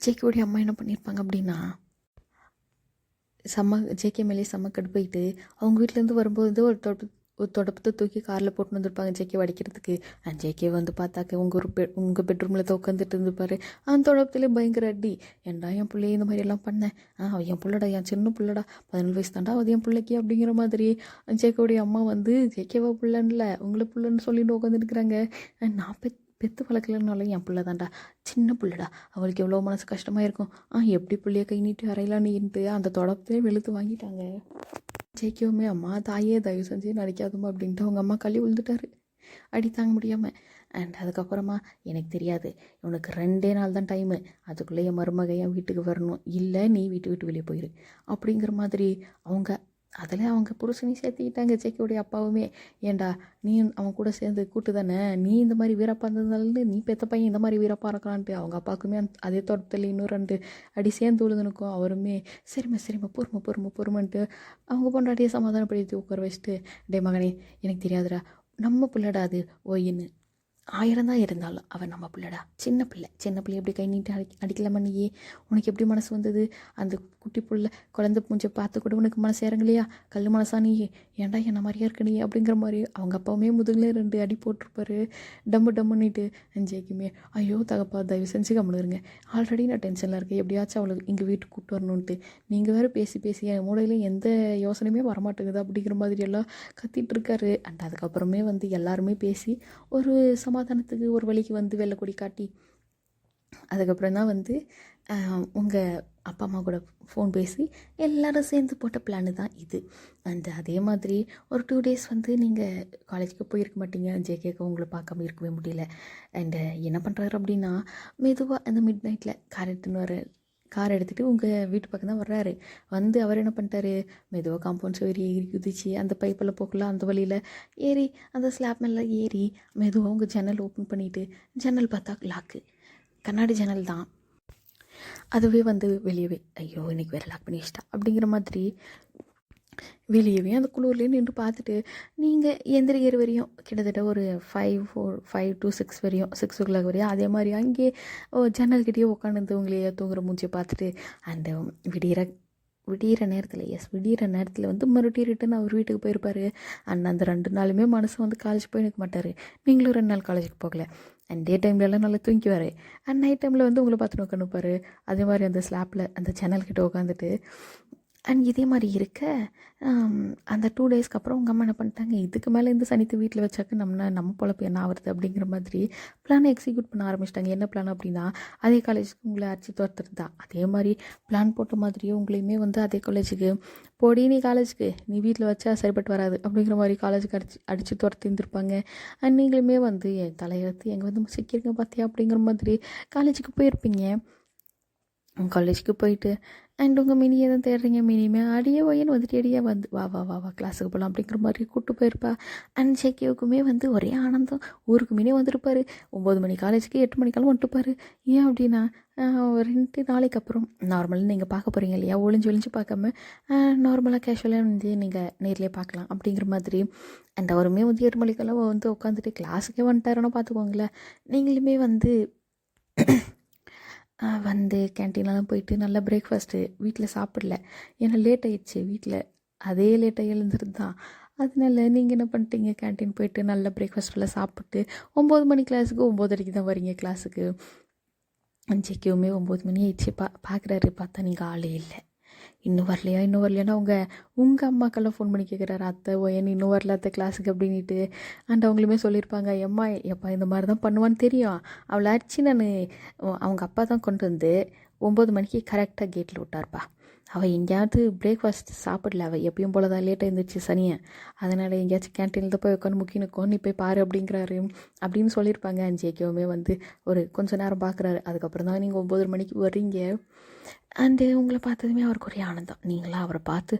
ஜேகேவுடைய அம்மா என்ன பண்ணியிருப்பாங்க அப்படின்னா, ஜேகே மேலே கடுப்பாயிட்டு அவங்க வீட்டிலேருந்து வரும்போது ஒரு தொடப்பத்தை தூக்கி காரில் போட்டு வந்திருப்பாங்க ஜேகே அடிக்கிறதுக்கு. அண்ட் ஜேகே வந்து பார்த்தாக்க உங்கள் பெட்ரூமில் தான் உட்காந்துட்டு இருந்துப்பார். அந்த தொடப்பத்திலே பயங்கர அடி. ஏன்டா என் பிள்ளைய இந்த மாதிரி எல்லாம் பண்ணேன், என் பிள்ளடா, என் சின்ன பிள்ளடா, 17 வயசு தாண்டா அது என் பிள்ளைக்கு அப்படிங்கிற மாதிரி. ஜேகேவுடைய அம்மா வந்து ஜேகேவா பிள்ளைன்னு இல்லை உங்களை பிள்ளைன்னு சொல்லிட்டு உட்காந்துருக்குறாங்க. நான் பெற்று வளர்க்கலனாலும் என் பிள்ளை தான்டா, சின்ன பிள்ளைடா, அவளுக்கு எவ்வளோ மனசு கஷ்டமாக இருக்கும், எப்படி பிள்ளைய கை நீட்டி அறையலான்னுட்டு அந்த தொடப்பத்திலே வெளுத்து வாங்கிட்டாங்க. ஜேகேவுமே அம்மா தாயே தயவு செஞ்சு நடிக்காதுமா அப்படின்ட்டு அவங்க அம்மா கள்ளி விழுந்துட்டாரு அடி தாங்க முடியாமல். அண்ட் அதுக்கப்புறமா எனக்கு தெரியாது, உனக்கு 2 நாள் தான் டைமு, அதுக்குள்ளே என் மருமக என் வீட்டுக்கு வரணும், இல்லை நீ விட்டு வெளியே போயிரு அப்படிங்கிற மாதிரி அதில் அவங்க புருஷனையும் சேர்த்துக்கிட்டாங்க ஜேகேவுடைய அப்பாவுமே. ஏண்டா நீ அவன் கூட சேர்ந்து கூட்டு தானே, நீ இந்த மாதிரி வீரப்பா இருந்ததுனால நீ பெத்த பையன் இந்த மாதிரி வீரப்பா இருக்கலான்ட்டு அவங்க அப்பாவுக்குமே அதே தோட்டத்தில் இன்னும் 2 அடி சேர்ந்து விழுதுனுக்கும். அவருமே சரிம்மா பொறுமைன்ட்டு அவங்க பொண்டாட்டியை சமாதானப்படுத்தி உட்கார வச்சுட்டு, டே மகனே எனக்கு தெரியாதுடா, நம்ம பிள்ளைடா அது ஓயின்னு 1000 தான் இருந்தாலும் அவன் நம்ம பிள்ளைடா, சின்ன பிள்ளை எப்படி கை நீட்டு அடிக்கலாமா நீயே, உனக்கு எப்படி மனசு வந்தது, அந்த குட்டி பிள்ளை குழந்தை பூஞ்சை பார்த்து கூட உனக்கு மனசு இறங்கலையா, கல் மனசா நீ, ஏன்டா என்ன மாதிரியா இருக்க நீ அப்படிங்கிற மாதிரி அவங்க அப்பாவுமே முதுகுல 2 அடி போட்டிருப்பாரு டம்முன்னிட்டு. ஜேகேமே ஐயோ தகப்பா தயவு செஞ்சு கம்முனுருங்க, ஆல்ரெடி நான் டென்ஷனில் இருக்கேன், எப்படியாச்சும் அவளுக்கு இங்கே வீட்டுக்கு கூப்பிட்டு வரணுன்ட்டு, நீங்கள் வேறு பேசி என் மூளையில் எந்த யோசனையுமே வரமாட்டேங்குது அப்படிங்கிற மாதிரி எல்லாம் கத்திட்டு இருக்காரு. அண்ட் அதுக்கப்புறமே வந்து எல்லாருமே பேசி ஒரு சமாதானத்துக்கு ஒரு வழிக்கு வந்து வெள்ளைக்கொடி காட்டி அதுக்கப்புறம் தான் வந்து உங்கள் அப்பா அப்பா அம்மா கூட ஃபோன் பேசி எல்லோரும் சேர்ந்து போட்ட பிளானு தான் இது. அண்ட் அதே மாதிரி ஒரு 2 days வந்து நீங்கள் காலேஜுக்கு போயிருக்க மாட்டீங்க. ஜேகேக்கு உங்களை பார்க்காம இருக்கவே முடியல. அண்டு என்ன பண்ணுறாரு அப்படின்னா, மெதுவாக அந்த மிட் நைட்டில் கார் எடுத்துகிட்டு உங்கள் வீட்டு பக்கம் தான் வர்றாரு. வந்து அவர் என்ன பண்ணிட்டாரு, மெதுவாக காம்பவுண்ட் சுவர் ஏறி குதிச்சு அந்த பைப்பில் போகல அந்த வழியில் ஏறி அந்த ஸ்லாப் மேலே ஏறி மெதுவாக உங்கள் ஜன்னல் ஓப்பன் பண்ணிவிட்டு ஜன்னல் பார்த்தா லாக்கு, கண்ணாடி ஜன்னல் தான். அதுவே வந்து வெளியவே ஐயோ இன்றைக்கி வேறு லாக் பண்ணி வச்சிட்டா அப்படிங்கிற மாதிரி வெளியவே அந்த குளூர்லேயே நின்று பார்த்துட்டு நீங்கள் எந்திரிக்கிற வரையும் கிட்டத்தட்ட ஒரு 5 to 6 வரையும் 6 o'clock வரையும் அதே மாதிரி அங்கே ஜன்னல்கிட்டயே உட்காந்து உங்களையே தூங்குற மூஞ்சியை பார்த்துட்டு அண்டு விடிகிற நேரத்தில் வந்து மறுபடியும் ரிட்டன் அவர் வீட்டுக்கு போயிருப்பார். அண்ட் அந்த 2 நாளுமே மனசு வந்து காலேஜ் போய் நிற்க மாட்டார். நீங்களும் 2 நாள் காலேஜுக்கு போகல. அண்ட் டே டைம்லலாம் நல்லா தூங்கிக்குவார். அண்ட் நைட் டைமில் வந்து உங்களை பார்த்துன்னு உட்காந்துப்பார். அதே மாதிரி அந்த ஸ்லாப்பில் அந்த ஜன்னல்கிட்ட உட்காந்துட்டு. அண்ட் இதே மாதிரி இருக்க அந்த 2 daysக்கு அப்புறம் உங்கள் அம்மா என்ன பண்ணிட்டாங்க, இதுக்கு மேலே இந்த சனித்து வீட்டில் வச்சாக்க நம்ம பொழப்பு என்ன ஆகுறது அப்படிங்கிற மாதிரி பிளானை எக்ஸிக்யூட் பண்ண ஆரம்பிச்சிட்டாங்க. என்ன பிளான் அப்படின்னா, அதே காலேஜுக்கு உங்களை அடிச்சு துரத்துறது தான். அதே மாதிரி பிளான் போட்ட மாதிரியே உங்களையுமே வந்து அதே காலேஜுக்கு போடி, நீ காலேஜுக்கு நீ வீட்டில் வச்சா சரிப்பட்டு வராது அப்படிங்கிற மாதிரி காலேஜுக்கு அடித்து துரத்தி இருந்திருப்பாங்க. அண்ட் நீங்களுமே வந்து என் தலையெழுத்து எங்கே வந்து சிக்கிருங்க பார்த்தியா அப்படிங்கிற மாதிரி காலேஜுக்கு போயிருப்பீங்க. காலேஜுக்கு போயிட்டு அண்ட் உங்கள் மினியை தான் தேடுறீங்க. மினிமே அடியே ஒய்யன்னு வந்துட்டு அடியே வந்து வா வா வா வா கிளாஸுக்கு போகலாம் அப்படிங்கிற மாதிரி கூப்பிட்டு போயிருப்பா. அண்ட் ஜேகேவுக்குமே வந்து ஒரே ஆனந்தம். ஊருக்கு மினியே வந்துருப்பார். 9 மணி காலேஜுக்கு 8 மணிக்கெல்லாம் வந்துட்டுப்பார். ஏன் அப்படின்னா 2 நாளைக்கு அப்புறம் நார்மலாக நீங்கள் பார்க்க போகிறீங்க இல்லையா, ஒளிஞ்சு பார்க்காம நார்மலாக கேஷுவலாக வந்து நீங்கள் நேர்லேயே பார்க்கலாம் அப்படிங்கிற மாதிரி. அண்ட் அவருமே வந்து 8 மணிக்கெல்லாம் வந்து உட்காந்துட்டு கிளாஸுக்கே வந்துட்டாருன்னா பார்த்துக்கோங்களேன். நீங்களுமே வந்து கேன்டீன்லாம் போயிட்டு நல்லா பிரேக்ஃபாஸ்ட்டு வீட்டில் சாப்பிடல. ஏன்னா லேட் ஆகிடுச்சு. வீட்டில் அதே லேட்டாக எழுந்துருது தான். அதனால நீங்கள் என்ன பண்ணிட்டீங்க, கேன்டீன் போயிட்டு நல்ல பிரேக்ஃபாஸ்ட்டெல்லாம் சாப்பிட்டு 9 மணி கிளாஸுக்கு 9:30 தான் வரீங்க கிளாஸுக்கு. ஜேகேவுமே 9 மணி ஆயிடுச்சு. பார்க்குறாரு. பார்த்தா நீங்கள் ஆளே இல்லை. இன்னும் வரலையானா உங்கள் அம்மாக்கெல்லாம் ஃபோன் பண்ணி கேட்குறாரு, அத்தை ஓயன் இன்னும் வரல அத்தை கிளாஸுக்கு அப்படின்ட்டு. அண்ட் அவங்களுமே சொல்லியிருப்பாங்க, எப்பா இந்த மாதிரி தான் பண்ணுவான்னு தெரியும், அவளை அடிச்சு நான் அவங்க அப்பா தான் கொண்டு வந்து 9 மணிக்கு கரெக்டாக கேட்டில் விட்டார்ப்பா. அவள் எங்கேயாவது பிரேக்ஃபாஸ்ட் சாப்பிடல. அவள் எப்பயும் போல தான் லேட்டாக இருந்துச்சு சனியை. அதனால் எங்கேயாச்சும் கேன்டீனில் தான் போய் உட்காந்து முக்கினுக்கோ, நீ போய் பாரு அப்படிங்கிறாரு அப்படின்னு சொல்லியிருப்பாங்க. ஜேகேவுமே வந்து ஒரு கொஞ்சம் நேரம் பார்க்குறாரு. அதுக்கப்புறம் தான் நீங்கள் 9 மணிக்கு வர்றீங்க. அண்டு உங்களை பார்த்ததுமே அவருக்கு ஒரே ஆனந்தம். நீங்களாம் அவரை பார்த்து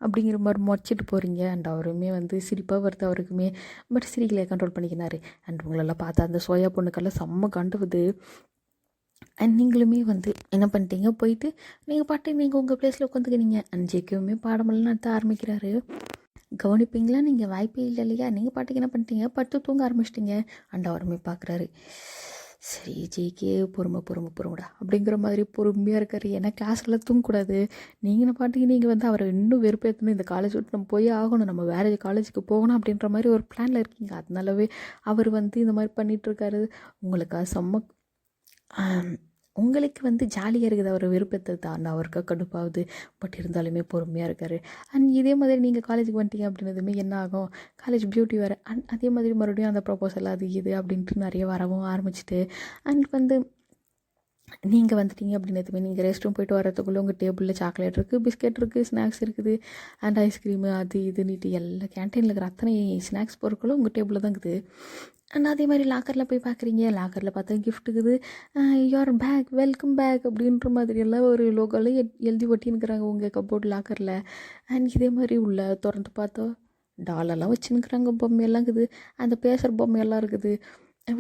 அப்படிங்கிற மாதிரி மொச்சிட்டு போகிறீங்க. அண்ட் அவருமே வந்து சிரிப்பாக வருது அவருக்குமே. பட் சிரிக்கலை, கண்ட்ரோல் பண்ணிக்கினாரு. அண்ட் உங்களெல்லாம் பார்த்தா அந்த சோயா பொண்ணுக்கெல்லாம் செம்ம கண்டுவுது. அண்ட் நீங்களுமே வந்து என்ன பண்ணிட்டீங்க, போயிட்டு நீங்கள் உங்கள் பிளேஸில் உட்காந்துக்கிறீங்க. அண்ட் ஜேகேவுமே பாடமெல்லாம் நடத்த ஆரம்பிக்கிறாரு. கவனிப்பீங்களா, நீங்கள் வாய்ப்பே இல்லை இல்லையா, நீங்கள் பாட்டுக்கு என்ன பண்ணிட்டீங்க, படுத்து தூங்க ஆரம்பிச்சிட்டிங்க. அண்ட் அவருமே பார்க்குறாரு. சரி ஜேகே பொறுமைடா அப்படிங்கிற மாதிரி பொறுமையாக இருக்காரு. ஏன்னா கிளாஸ்லாம் தூங்கக்கூடாது. நீங்கள் பாட்டுக்கு நீங்கள் வந்து அவரை இன்னும் வெறுப்பேற்றணும், இந்த காலேஜ் விட்டு நம்ம போய் ஆகணும், நம்ம வேறு காலேஜுக்கு போகணும் அப்படின்ற மாதிரி ஒரு பிளானில் இருக்கீங்க. அதனாலவே அவர் வந்து இந்த மாதிரி பண்ணிகிட்ருக்காரு. உங்களுக்கு வந்து ஜாலியாக இருக்குது அவரை வெறுப்பேற்றது தான். அவருக்கு கடுப்பாகுது. பட் இருந்தாலுமே பொறுமையாக இருக்கார். அண்ட் இதே மாதிரி நீங்கள் காலேஜுக்கு வந்துட்டீங்க அப்படின்னதுமே என்ன ஆகும், காலேஜ் பியூட்டி வேறு. அண்ட் அதே மாதிரி மறுபடியும் அந்த ப்ரொபோசல் அது இது அப்படின்ட்டு நிறைய வரவும் ஆரம்பிச்சிட்டு. அண்ட் வந்து நீங்கள் வந்துட்டீங்க அப்படின்னதுமே நீங்கள் ரெஸ்ட் ரூம் போயிட்டு வரதுக்குள்ளே உங்கள் டேபிளில் சாக்லேட் இருக்குது, பிஸ்கெட் இருக்குது, ஸ்நாக்ஸ் இருக்குது, அண்ட் ஐஸ்கிரீமு அது இதுன்னுட்டு எல்லா கேன்டீனில் இருக்கிற அத்தனை ஸ்நாக்ஸ் பொருட்களும் உங்கள் டேபிளில் தான் இருக்குது. அண்ட் அதே மாதிரி லாக்கரில் போய் பார்க்குறீங்க. லாக்கரில் பார்த்தா கிஃப்ட் இருக்குது. யுவர் பேக், வெல்கம் பேக் அப்படின்ற மாதிரியெல்லாம் ஒரு லோகோவில் எழுதி ஒட்டின்னுக்கிறாங்க உங்கள் கப்போர்ட் லாக்கரில். அண்ட் இதே மாதிரி உள்ள திறந்து பார்த்தா டாலெல்லாம் வச்சுன்னுக்குறாங்க, பொம்மையெல்லாம் இருக்குது, அந்த பேசுகிற பொம்மையெல்லாம் இருக்குது.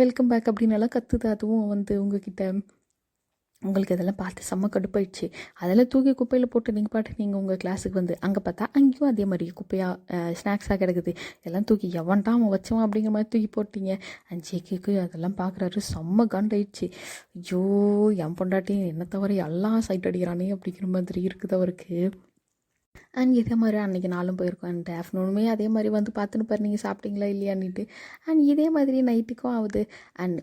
வெல்கம் பேக் அப்படின்னு எல்லாம் கற்றுது. அதுவும் வந்து உங்களுக்கு இதெல்லாம் பார்த்து செம்ம கடுப்பாயிடுச்சு. அதெல்லாம் தூக்கி குப்பையில் போட்டு நீங்கள் உங்கள் கிளாஸுக்கு வந்து அங்கே பார்த்தா அங்கேயும் அதே மாதிரி குப்பையாக ஸ்நாக்ஸாக கிடக்குது. எல்லாம் தூக்கி எவன்டா அவன் வச்சவன் அப்படிங்கிற மாதிரி தூக்கி போட்டீங்க. அண்ட் ஜேகேக்கு அதெல்லாம் பார்க்குறாரு. செம்ம காண்டாயிடுச்சு. ஐயோ என் பொண்டாட்டி என்ன தவிர எல்லாம் சைட் அடிக்கிறானே அப்படிங்கிற மாதிரி இருக்குது அவருக்கு. அண்ட் இதே மாதிரி அன்றைக்கி நாளும் போயிருக்கோம். அண்ட் ஆஃப்டர்நூனுமே அதே மாதிரி வந்து பார்த்துன்னு பாரு நீங்கள் சாப்பிட்டீங்களா இல்லையான்னுட்டு. அண்ட் இதே மாதிரி நைட்டுக்கும் ஆகுது. அண்ட்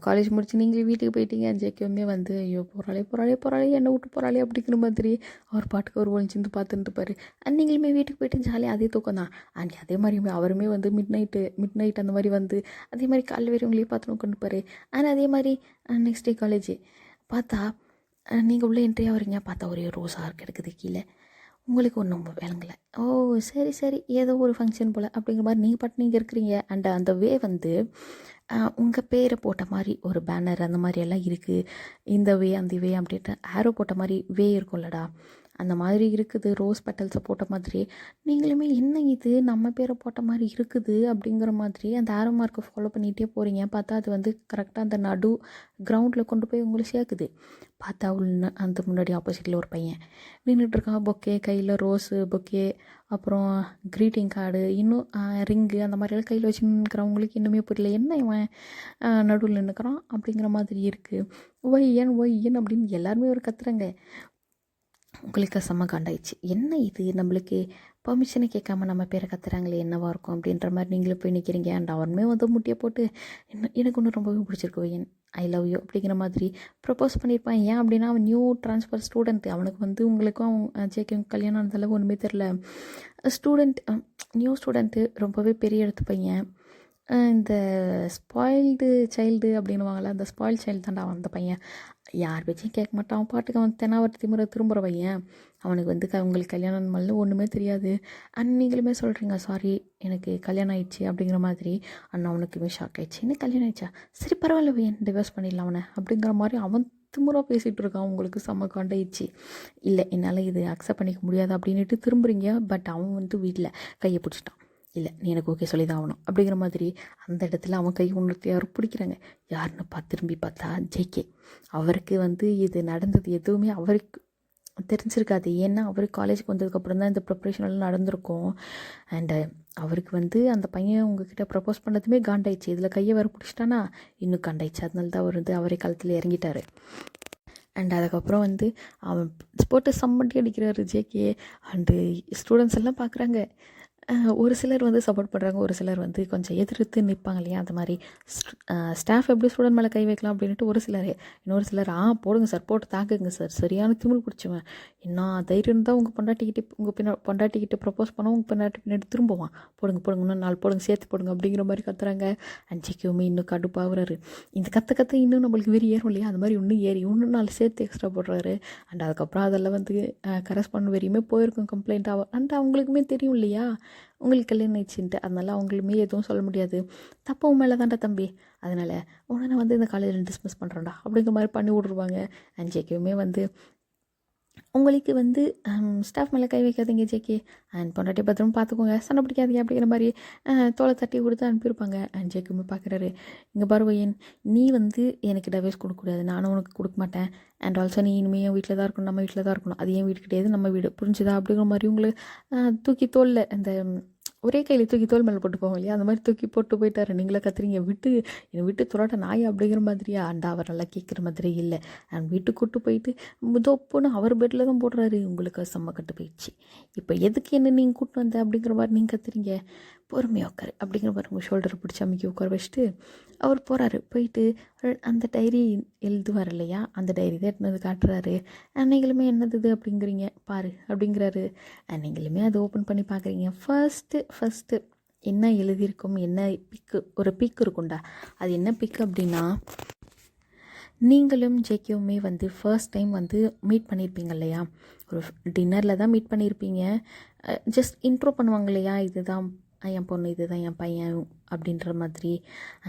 காலேஜ் முடிச்சு நீங்களே வீட்டுக்கு போயிட்டீங்க. ஜேகேவுமே வந்து ஐயோ போகிறாளே என்னை விட்டு போகிறாளே அப்படிங்கிற மாதிரி அவர் பாட்டுக்கு ஒரு ஒழிச்சிருந்து பார்த்துட்டு இருப்பார். அண்ட் நீங்களுமே வீட்டுக்கு போயிட்டு ஜாலியாக அதே தூக்கம் தான். அண்ட் அதே மாதிரியுமே அவருமே வந்து மிட் நைட் அந்த மாதிரி வந்து அதே மாதிரி காலையில் வரையும் உங்களையே பார்த்து உட்காந்துப்பார். அண்ட் அதே மாதிரி நெக்ஸ்ட் டே காலேஜ் பார்த்தா நீங்கள் உள்ளே என்ட்ரி ஆகிறீங்க, பார்த்தா ஒரே ரோஸாக கிடக்குது கீழே. உங்களுக்கு ஒன்றும் விளங்கலை. ஓ சரி சரி, ஏதோ ஒரு ஃபங்க்ஷன் போல் அப்படிங்கிற மாதிரி நீங்கள் பாட்டு நீங்கள் இருக்கிறீங்க. அண்ட் அந்த வே வந்து உங்கள் பேரை போட்ட மாதிரி ஒரு பேனர் அந்த மாதிரி எல்லாம் இருக்குது. இந்த வே அந்த வே அப்படின்ட்டு ஆரோ போட்ட மாதிரி வே இருக்கும்லடா, அந்த மாதிரி இருக்குது. ரோஸ் பெட்டல்ஸை போட்ட மாதிரி நீங்களுமே என்ன இது நம்ம பேரை போட்ட மாதிரி இருக்குது அப்படிங்கிற மாதிரி அந்த ஆரோ மார்க்கை ஃபாலோ பண்ணிகிட்டே போகிறீங்க. பார்த்தா அது வந்து கரெக்டாக அந்த நடு கிரவுண்டில் கொண்டு போய் உங்களை சேர்க்குது. பார்த்தா அந்த முன்னாடி ஆப்போசிட்டில் ஒரு பையன் நின்றுட்டுருக்கான். பொக்கே கையில், ரோஸு பொக்கே, அப்புறம் க்ரீட்டிங் கார்டு, இன்னும் ரிங்கு அந்த மாதிரியெல்லாம் கையில் வச்சு நின்றுக்கிறவங்களுக்கு இன்னுமே புரியல என்ன இவன் நடுவில் நின்றுக்கிறான் அப்படிங்கிற மாதிரி இருக்குது. ஒய் ஏன் அப்படின்னு எல்லாருமே ஒரு கத்துறாங்க. உங்களுக்கு செம்ம காண்டாயிடுச்சு. என்ன இது நம்மளுக்கு பர்மிஷனை கேட்காம நம்ம பேரை கத்துறாங்களே என்னவா இருக்கும் அப்படின்ற மாதிரி நீங்களும் போய் நிற்கிறீங்க. அண்ட் அவனுமே வந்து முட்டியை போட்டு எனக்கு ஒன்று ரொம்பவே பிடிச்சிருக்கு என் ஐ லவ் யூ அப்படிங்கிற மாதிரி ப்ரப்போஸ் பண்ணியிருப்பான். ஏன் அப்படின்னா அவன் நியூ ட்ரான்ஸ்ஃபர் ஸ்டூடெண்ட். அவனுக்கு வந்து உங்களுக்கும் ஜேக்கும் கல்யாணம் ஆனதளவு ஒன்றுமே தெரில. ஸ்டூடெண்ட், நியூ ஸ்டூடெண்ட்டு, ரொம்பவே பெரிய இடத்து பையன். இந்த ஸ்பாயில்டு சைல்டு அப்படின்னுவாங்கள்ல, அந்த ஸ்பாயில் சைல்டு தான்டா அந்த பையன். யார் பேச்சையும் கேட்க மாட்டான். அவன் பாட்டுக்கு அவன் தெனாவட்டு திமுறை திரும்புகிற பையன். அவனுக்கு வந்து உங்களுக்கு கல்யாணம் மேலே ஒன்றுமே தெரியாது. அண்ட் நீங்களுமே சொல்கிறீங்க சாரி எனக்கு கல்யாணம் ஆயிடுச்சு அப்படிங்கிற மாதிரி. அண்ணா அவனுக்குமே ஷாக் ஆயிடுச்சு. என்ன கல்யாணம் ஆயிடுச்சா, சரி பரவாயில்ல பையன் டிவோர்ஸ் பண்ணிடலாம் அவனை அப்படிங்கிற மாதிரி அவன் திமுறாக பேசிகிட்டு இருக்கான். உங்களுக்கு செம்ம காண்டாயிடுச்சு. இல்லை என்னால் இது அக்செப்ட் பண்ணிக்க முடியாது அப்படின்ட்டு திரும்புறீங்க. பட் அவன் வந்து வீட்டில் கையை பிடிச்சிட்டான். இல்லை நீ எனக்கு ஓகே சொல்லி தான் ஆகணும் அப்படிங்கிற மாதிரி. அந்த இடத்துல அவன் கை ஒன்று யாரும் பிடிக்கிறாங்க. யாருன்னு திரும்பி பார்த்தா ஜேகே. அவருக்கு வந்து இது நடந்தது எதுவுமே அவருக்கு தெரிஞ்சிருக்காது. ஏன்னா அவர் காலேஜுக்கு வந்ததுக்கப்புறம் தான் இந்த ப்ரிப்ரேஷன் எல்லாம் நடந்திருக்கும். அண்டு அவருக்கு வந்து அந்த பையன் உங்ககிட்ட ப்ரப்போஸ் பண்ணதுமே காண்டாயிடுச்சு. இதில் கையை வேறு பிடிச்சிட்டானா இன்னும் காண்டாயிடுச்சு. அதனால தான் அவர் வந்து அவரே காலத்தில் இறங்கிட்டார். அண்ட் அதுக்கப்புறம் வந்து அவன் போட்டு சம்மட்டி அடிக்கிறாரு ஜேகே. அண்டு ஸ்டூடெண்ட்ஸ் எல்லாம் பார்க்குறாங்க. ஒரு சிலர் வந்து சப்போர்ட் பண்ணுறாங்க, ஒரு சிலர் வந்து கொஞ்சம் எதிர்த்து நிற்பாங்க இல்லையா. அந்த மாதிரி ஸ்டாஃப் எப்படி ஸ்டூடெண்ட் மேலே கை வைக்கலாம் அப்படின்ட்டு ஒரு சிலர். இன்னொரு சிலர் போடுங்க சார், போட்டு தாக்குங்க சார், சரியான திமிழ் பிடிச்சுவேன், என்ன தைரியம் தான் உங்கள் பொண்டாட்டிக்கிட்ட ப்ரப்போஸ் பண்ண உங்கள் பொண்டாட்டி பின்னாடி திரும்புவான், போடுங்க இன்னும் 4 போடுங்க, சேர்த்து போடுங்க அப்படிங்கிற மாதிரி கத்துறாங்க. அஞ்சிக்குமே இன்னும் கடுப்பாகிறாரு. இந்த கற்று இன்னும் நம்மளுக்கு வெறி ஏறும் இல்லையா, அந்த மாதிரி இன்னும் 4 சேர்த்து எக்ஸ்ட்ரா போடுறாரு. அண்ட் அதுக்கப்புறம் அதெல்லாம் வந்து கரஸ்பாண்ட் வரையுமே போயிருக்கும் கம்ப்ளைண்ட் ஆகும். அண்ட் அவங்களுக்குமே தெரியும் இல்லையா உங்களுக்கு கல்யாணம் ஆயிடுச்சுன்ட்டு. அதனால அவங்களுமே எதுவும் சொல்ல முடியாது. தப்பு உன் மேலே தான்டா தம்பி, அதனால் உடனே நான் வந்து இந்த காலேஜில் டிஸ்மிஸ் பண்ணுறேன்டா அப்படிங்கிற மாதிரி பண்ணி விட்ருவாங்க. அண்ட் ஜேகேவுமே வந்து உங்களுக்கு வந்து ஸ்டாஃப் மேலே கை வைக்காதீங்க ஜேகே, அண்ட் பொண்டாட்டி பத்திரமா பார்த்துக்கோங்க, சண்டை பிடிக்காதீங்க அப்படிங்கிற மாதிரி தோலை தட்டி கொடுத்து அனுப்பியிருப்பாங்க. அண்ட் ஜேகேவுமே பார்க்குறாரு. இங்கே பருவையன், நீ வந்து எனக்கு டைவர்ஸ் கொடுக்கக்கூடாது, நானும் உனக்கு கொடுக்க மாட்டேன். அண்ட் ஆல்சோ நீ இனிமேல் என் வீட்டில் தான் இருக்கணும், நம்ம வீட்டில் தான் இருக்கணும், அது என் வீடு கிடையாது நம்ம வீடு, புரிஞ்சுதா அப்படிங்கிற மாதிரி உங்களுக்கு தூக்கி தோலில் அந்த ஒரே கையில் தூக்கி தோல் மேலே போட்டு போவோம் இல்லையா, அந்த மாதிரி தூக்கி போட்டு போயிட்டாரு. நீங்களே கத்துறீங்க, என்னை விட்டு துராட்ட நாய் அப்படிங்கிற மாதிரியா. அண்ட் அவர் நல்லா கேட்குற மாதிரி இல்லை. அண்ட் வீட்டுக்கு கூட்டு போயிட்டு தொப்புன்னு அவர் பெட்டில் தான் போடுறாரு. உங்களுக்கு செம்ம கட்டு போயிடுச்சு. இப்போ எதுக்கு என்ன நீங்கள் கூட்டு வந்த அப்படிங்கிற மாதிரி நீங்கள் கத்துறீங்க. பொறுமையாக உட்காரு அப்படிங்கிற மாதிரி உங்கள் ஷோல்டரை பிடிச்சி அமைக்கி உட்கார வச்சுட்டு அவர் போகிறாரு. போயிட்டு அந்த டைரி எழுதுவார் இல்லையா, அந்த டைரி தான் எடுத்து காட்டுறாரு. நீங்களுமே என்னது இது அப்படிங்கிறீங்க, பாரு அப்படிங்கிறாரு. நீங்களுமே அதை ஓப்பன் பண்ணி பார்க்குறீங்க. ஃபஸ்ட்டு என்ன எழுதியிருக்கும், என்ன ஒரு பிக் இருக்கும்டா. அது என்ன பிக் அப்படின்னா, நீங்களும் ஜேகேவுமே வந்து ஃபர்ஸ்ட் டைம் வந்து மீட் பண்ணியிருப்பீங்க இல்லையா, ஒரு டின்னரில் தான் மீட் பண்ணியிருப்பீங்க. ஜஸ்ட் இன்ட்ரோ பண்ணுவாங்க இல்லையா, இதுதான் என் பொண்ணு, இதுதான் என் பையன் அப்படின்ற மாதிரி.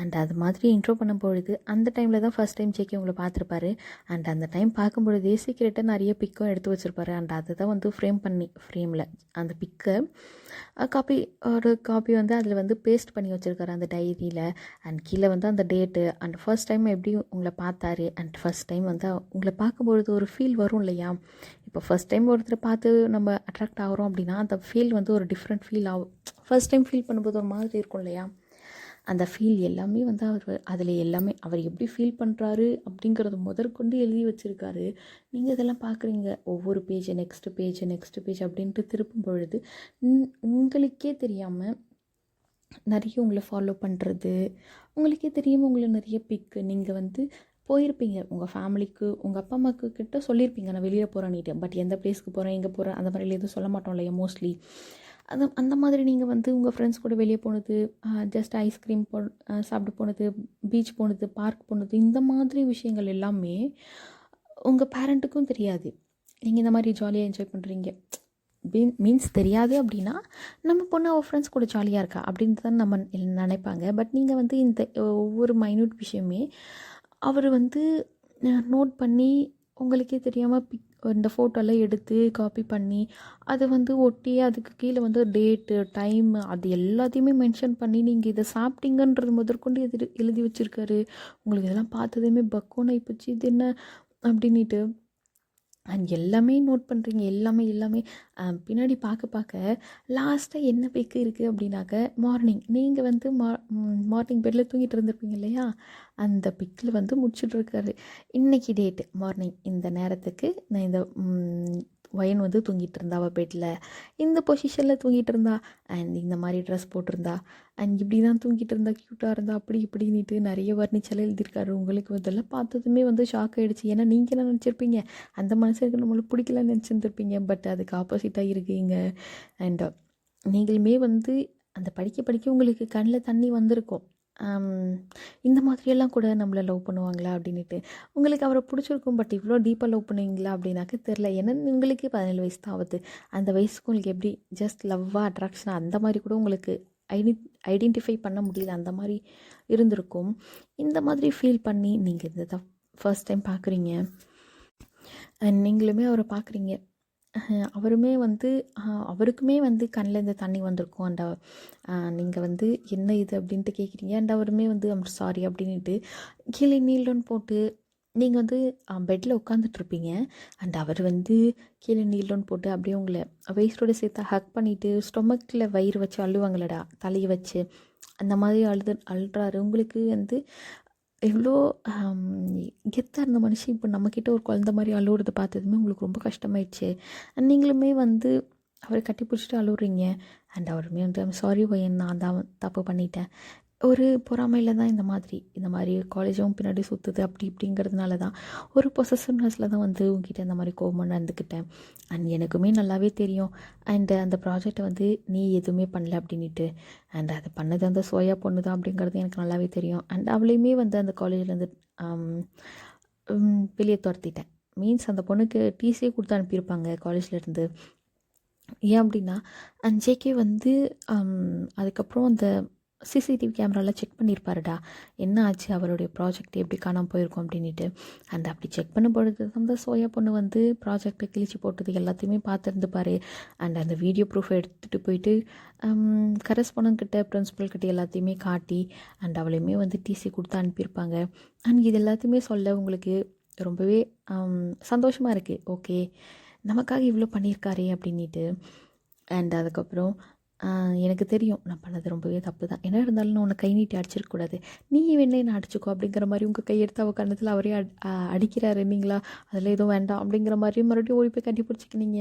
அண்ட் அது மாதிரி இன்ட்ரோ பண்ணும் பொழுது அந்த டைமில் தான் ஃபஸ்ட் டைம் ஜேகே உங்களை பார்த்துருப்பாரு. அண்ட் அந்த டைம் பார்க்கும்பொழுதே சீக்கிரட்டாக நிறைய பிக்கும் எடுத்து வச்சுருப்பாரு. அண்ட் அதை தான் வந்து ஃப்ரேமில் அந்த பிக்கை காப்பி வந்து அதில் வந்து பேஸ்ட் பண்ணி வச்சுருக்காரு அந்த டைரியில். அண்ட் கீழே வந்து அந்த டேட்டு அண்ட் ஃபர்ஸ்ட் டைம் எப்படி உங்களை பார்த்தாரு. அண்ட் ஃபர்ஸ்ட் டைம் வந்து உங்களை பார்க்கும்பொழுது ஒரு ஃபீல் வரும் இல்லையா. இப்போ ஃபர்ஸ்ட் டைம் ஒருத்தரை பார்த்து நம்ம அட்ராக்ட் ஆகிறோம் அப்படின்னா அந்த ஃபீல் வந்து ஒரு டிஃப்ரெண்ட் ஃபீல் ஆகும். ஃபர்ஸ்ட் டைம் ஃபீல் பண்ணும்போது ஒரு மாதிரி இருக்கும் இல்லையா, அந்த ஃபீல் எல்லாமே வந்து அதில் எல்லாமே அவர் எப்படி ஃபீல் பண்ணுறாரு அப்படிங்கிறத முதற்கொண்டு எழுதி வச்சுருக்காரு. நீங்கள் இதெல்லாம் பார்க்குறீங்க. ஒவ்வொரு பேஜ் நெக்ஸ்ட் பேஜ் அப்படின்ட்டு திருப்பும் பொழுது உங்களுக்கே தெரியாமல் நிறைய உங்களை ஃபாலோ பண்ணுறது, உங்களுக்கே தெரியாமல் உங்களை நிறைய பிக்கு நீங்கள் வந்து போயிருப்பீங்க. உங்கள் ஃபேமிலிக்கு, உங்கள் அப்பா அம்மாவுக்கு கிட்ட சொல்லியிருப்பீங்க நான் வெளியே போகிறேன்னுட்டு. பட் எந்த பிளேஸ்க்கு போகிறேன், எங்கே போகிறேன் அந்த மாதிரிலாம் எதுவும் சொல்ல மாட்டோம் இல்லையா மோஸ்ட்லி. அந்த மாதிரி நீங்கள் வந்து உங்கள் ஃப்ரெண்ட்ஸ் கூட வெளியே போனது, ஜஸ்ட் ஐஸ்கிரீம் சாப்பிட்டு போனது, பீச் போனது, பார்க் போனது, இந்த மாதிரி விஷயங்கள் எல்லாமே உங்கள் பேரண்ட்டுக்கும் தெரியாது நீங்கள் இந்த மாதிரி ஜாலியாக என்ஜாய் பண்ணுறீங்க. மீன்ஸ் தெரியாது அப்படின்னா நம்ம பொண்ணு அவள் ஃப்ரெண்ட்ஸ் கூட ஜாலியாக இருக்கா அப்படின்ட்டு தான் நம்ம நினைப்பாங்க. பட் நீங்கள் வந்து இந்த ஒவ்வொரு மைன்யூட் விஷயமே அவர் வந்து நோட் பண்ணி உங்களுக்கே தெரியாமல் இந்த ஃபோட்டோலாம் எடுத்து காப்பி பண்ணி அதை வந்து ஒட்டி அதுக்கு கீழே வந்து டேட்டு டைம் அது எல்லாத்தையுமே மென்ஷன் பண்ணி நீங்கள் இதை சாப்பிட்டீங்கன்றது முதற்கொண்டு எழுதி வச்சுருக்காரு. உங்களுக்கு இதெல்லாம் பார்த்ததுமே பக்கோன்னு ஆகிப்போச்சு, இது என்ன அப்படின்ட்டு. அண்ட் எல்லாமே நோட் பண்ணுறீங்க, எல்லாமே பின்னாடி பார்க்க லாஸ்ட்டாக என்ன பிக்கு இருக்குது அப்படின்னாக்க மார்னிங் நீங்கள் வந்து மார்னிங் பெட்டில் தூங்கிட்டு இருந்திருப்பீங்க இல்லையா, அந்த பிக்கில் வந்து முடிச்சுட்ருக்காரு. இன்றைக்கி டேட்டு மார்னிங் இந்த நேரத்துக்கு நான் இந்த ஒயன் வந்து தூங்கிட்டு இருந்தா அவள் பெட்டில் இந்த பொசிஷனில் தூங்கிட்டு இருந்தா, அண்ட் இந்த மாதிரி ட்ரெஸ் போட்டிருந்தா, அண்ட் இப்படி தான் தூங்கிட்டு இருந்தா, க்யூட்டாக இருந்தா, அப்படி இப்படின்னுட்டு நிறைய வர்ணிச்செல்லாம் எழுதியிருக்காரு. உங்களுக்கு இதெல்லாம் பார்த்ததுமே வந்து ஷாக் ஆகிடுச்சு. ஏன்னா நீங்கள் என்ன நினச்சிருப்பீங்க, அந்த மனுஷனுக்கு நம்மளுக்கு பிடிக்கலன்னு நினச்சிருந்துருப்பீங்க. பட் அதுக்கு ஆப்போசிட்டாக இருக்கீங்க. அண்ட் நீங்களுமே வந்து அந்த படிக்க உங்களுக்கு கண்ணில் தண்ணி வந்திருக்கும். இந்த மாதிரியெல்லாம் கூட நம்மளை லவ் பண்ணுவாங்களா அப்படின்ட்டு. உங்களுக்கு அவரை பிடிச்சிருக்கும், பட் இவ்வளோ டீப்பாக லவ் பண்ணுவீங்களா அப்படின்னாக்க தெரில. ஏன்னா உங்களுக்கு 17 வயசு தான் ஆகுது. அந்த வயசுக்கு உங்களுக்கு எப்படி ஜஸ்ட் லவ்வாக அட்ராக்ஷனாக அந்த மாதிரி கூட உங்களுக்கு ஐடென்டிஃபை பண்ண முடியல, அந்த மாதிரி இருந்திருக்கும். இந்த மாதிரி ஃபீல் பண்ணி நீங்கள் இந்த தான் ஃபர்ஸ்ட் டைம் பார்க்குறீங்க. நீங்களுமே அவரை பார்க்குறீங்க. அவருமே வந்து அவருக்குமே வந்து கண்ணில் இந்த தண்ணி வந்திருக்கும். அண்ட் நீங்கள் வந்து என்ன இது அப்படின்ட்டு கேட்குறீங்க. அண்ட் அவருமே வந்து ஐம் சாரி அப்படின்ட்டு கீழே நீல்டவுன் போட்டு நீங்கள் வந்து பெட்டில் உட்காந்துட்ருப்பீங்க. அண்ட் அவர் வந்து கீழே நீல்டவுன் போட்டு அப்படியே உங்களை வயிற்றோடு சேர்த்து ஹக் பண்ணிவிட்டு ஸ்டொமக்கில் வயிறு வச்சு அழுவாங்களடா தலையை வச்சு அந்த மாதிரி அழுறாரு. உங்களுக்கு வந்து எவ்வளோ கெத்தாக இருந்த மனுஷன் இப்போ நம்மக்கிட்ட ஒரு குழந்த மாதிரி அழுவுறதை பார்த்ததுமே உங்களுக்கு ரொம்ப கஷ்டமாயிடுச்சு. அண்ட் நீங்களுமே வந்து அவரை கட்டி பிடிச்சிட்டு அழுவுறீங்க. அண்ட் அவருமே வந்து ஐம் சாரி ஒயன், நான் தான் தப்பு பண்ணிட்டேன், ஒரு பொறாமையில் தான் இந்த மாதிரி காலேஜும் பின்னாடி சுற்றுது அப்படி இப்படிங்கிறதுனால தான், ஒரு பொசசிவ்னஸில் தான் வந்து உங்ககிட்ட இந்த மாதிரி கோபமாக நடந்துக்கிட்டேன். அண்ட் எனக்குமே நல்லாவே தெரியும். அண்டு அந்த ப்ராஜெக்டை வந்து நீ எதுவுமே பண்ணல அப்படின்ட்டு. அண்ட் அது பண்ணது அந்த சோயா பொண்ணு தான் அப்படிங்கிறது எனக்கு நல்லாவே தெரியும். அண்ட் அவளையுமே வந்து அந்த காலேஜ்லேருந்து வெளியே துரத்திட்டேன். மீன்ஸ் அந்த பொண்ணுக்கு டிசியே கொடுத்து அனுப்பியிருப்பாங்க காலேஜ்லேருந்து. ஏன் அப்படின்னா அண்ட் ஜேகே வந்து அதுக்கப்புறம் அந்த சிசிடிவி கேமராலாம் செக் பண்ணியிருப்பாருடா, என்ன ஆச்சு அவருடைய ப்ராஜெக்ட் எப்படி காணாமல் போயிருக்கோம் அப்படின்ட்டு. அண்ட் அப்படி செக் பண்ண பொழுது அந்த சோயா பொண்ணு வந்து ப்ராஜெக்டை கிழிச்சு போட்டது எல்லாத்தையுமே பார்த்துருந்துப்பார். அண்ட் அந்த வீடியோ ப்ரூஃபை எடுத்துகிட்டு போயிட்டு கரஸ்பாண்டன்ட்கிட்ட பிரின்ஸிபல்கிட்ட எல்லாத்தையுமே காட்டி அண்ட் அவளையுமே வந்து டிசி கொடுத்து அனுப்பியிருப்பாங்க. அண்ட் இது எல்லாத்தையுமே சொல்ல உங்களுக்கு ரொம்பவே சந்தோஷமாக இருக்குது. ஓகே, நமக்காக இவ்வளோ பண்ணியிருக்காரே அப்படின்ட்டு. அண்ட் அதுக்கப்புறம் எனக்கு தெரியும் நான் பண்ணது ரொம்பவே தப்பு தான், என்ன இருந்தாலும் நான் உன்னை கை நீட்டி அடிச்சிருக்கக்கூடாது, நீ வேணே நான் அடிச்சுக்கோ அப்படிங்கிற மாதிரி உங்கள் கையெடுத்து அவள் கண்ணத்தில் அவரே அடிக்கிறாரு. நீங்களா அதில் எதுவும் வேண்டாம் அப்படிங்கிற மாதிரியும் மறுபடியும் ஓடி போய் கட்டி பிடிச்சிக்கினீங்க.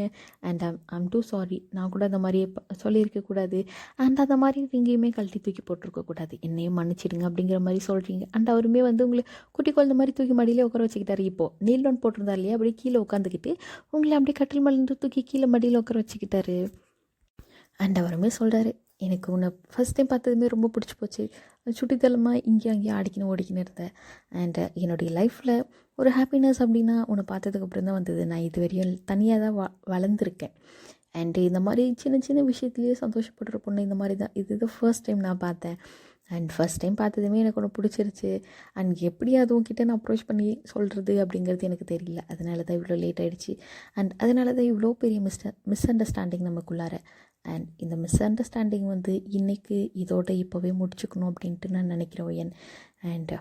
அண்ட் ஐம் டூ சாரி, நான் கூட அந்த மாதிரி சொல்லியிருக்கக்கூடாது. அண்ட் அந்த மாதிரி நீங்களையுமே கழட்டி தூக்கி போட்டிருக்கக்கூடாது, என்னையும் மன்னிச்சிடுங்க அப்படிங்கிற மாதிரி சொல்கிறீங்க. அண்ட் அவருமே வந்து உங்களை குட்டி குழந்த மாதிரி தூக்கி மடியிலே உட்கார வச்சுக்கிட்டாரு. இப்போது நீல் டவுன் போட்டிருந்தார் இல்லையா, அப்படியே கீழே உட்காந்துக்கிட்டு உங்களை அப்படியே கட்டில் மலர்ந்து தூக்கி கீழே மடியில் உட்கார வச்சுக்கிட்டாரு. அண்ட் அவருமே சொல்கிறாரு, எனக்கு உன்னை ஃபஸ்ட் டைம் பார்த்ததுமே ரொம்ப பிடிச்சி போச்சு, சுட்டித்தலமாக இங்கேயும் அங்கேயும் ஓடிக்கின்னு இருந்தேன். அண்ட் என்னுடைய லைஃப்பில் ஒரு ஹாப்பினஸ் அப்படின்னா உன்னை பார்த்ததுக்கப்புறம் தான் வந்தது. நான் இது வரையும் தனியாக தான் வளர்ந்துருக்கேன். அண்டு இந்த மாதிரி சின்ன சின்ன விஷயத்துலேயே சந்தோஷப்படுற பொண்ணு இந்த மாதிரி தான் இது ஃபர்ஸ்ட் டைம் நான் பார்த்தேன். அண்ட் ஃபஸ்ட் டைம் பார்த்ததுமே எனக்கு ஒன்று பிடிச்சிருச்சு. அண்ட் எப்படி அதுவும் கிட்டே நான் அப்ரோச் பண்ணி சொல்கிறது அப்படிங்கிறது எனக்கு தெரியல. அதனால தான் இவ்வளோ லேட் ஆகிடுச்சு. அண்ட் அதனால தான் இவ்வளோ பெரிய மிஸ் அண்டர்ஸ்டாண்டிங் நமக்குள்ளார. அண்ட் இந்த மிஸ் அண்டர்ஸ்டாண்டிங் வந்து இன்றைக்கி இதோட இப்போவே முடிச்சுக்கணும் அப்படின்ட்டு நான் நினைக்கிறேன் wine. And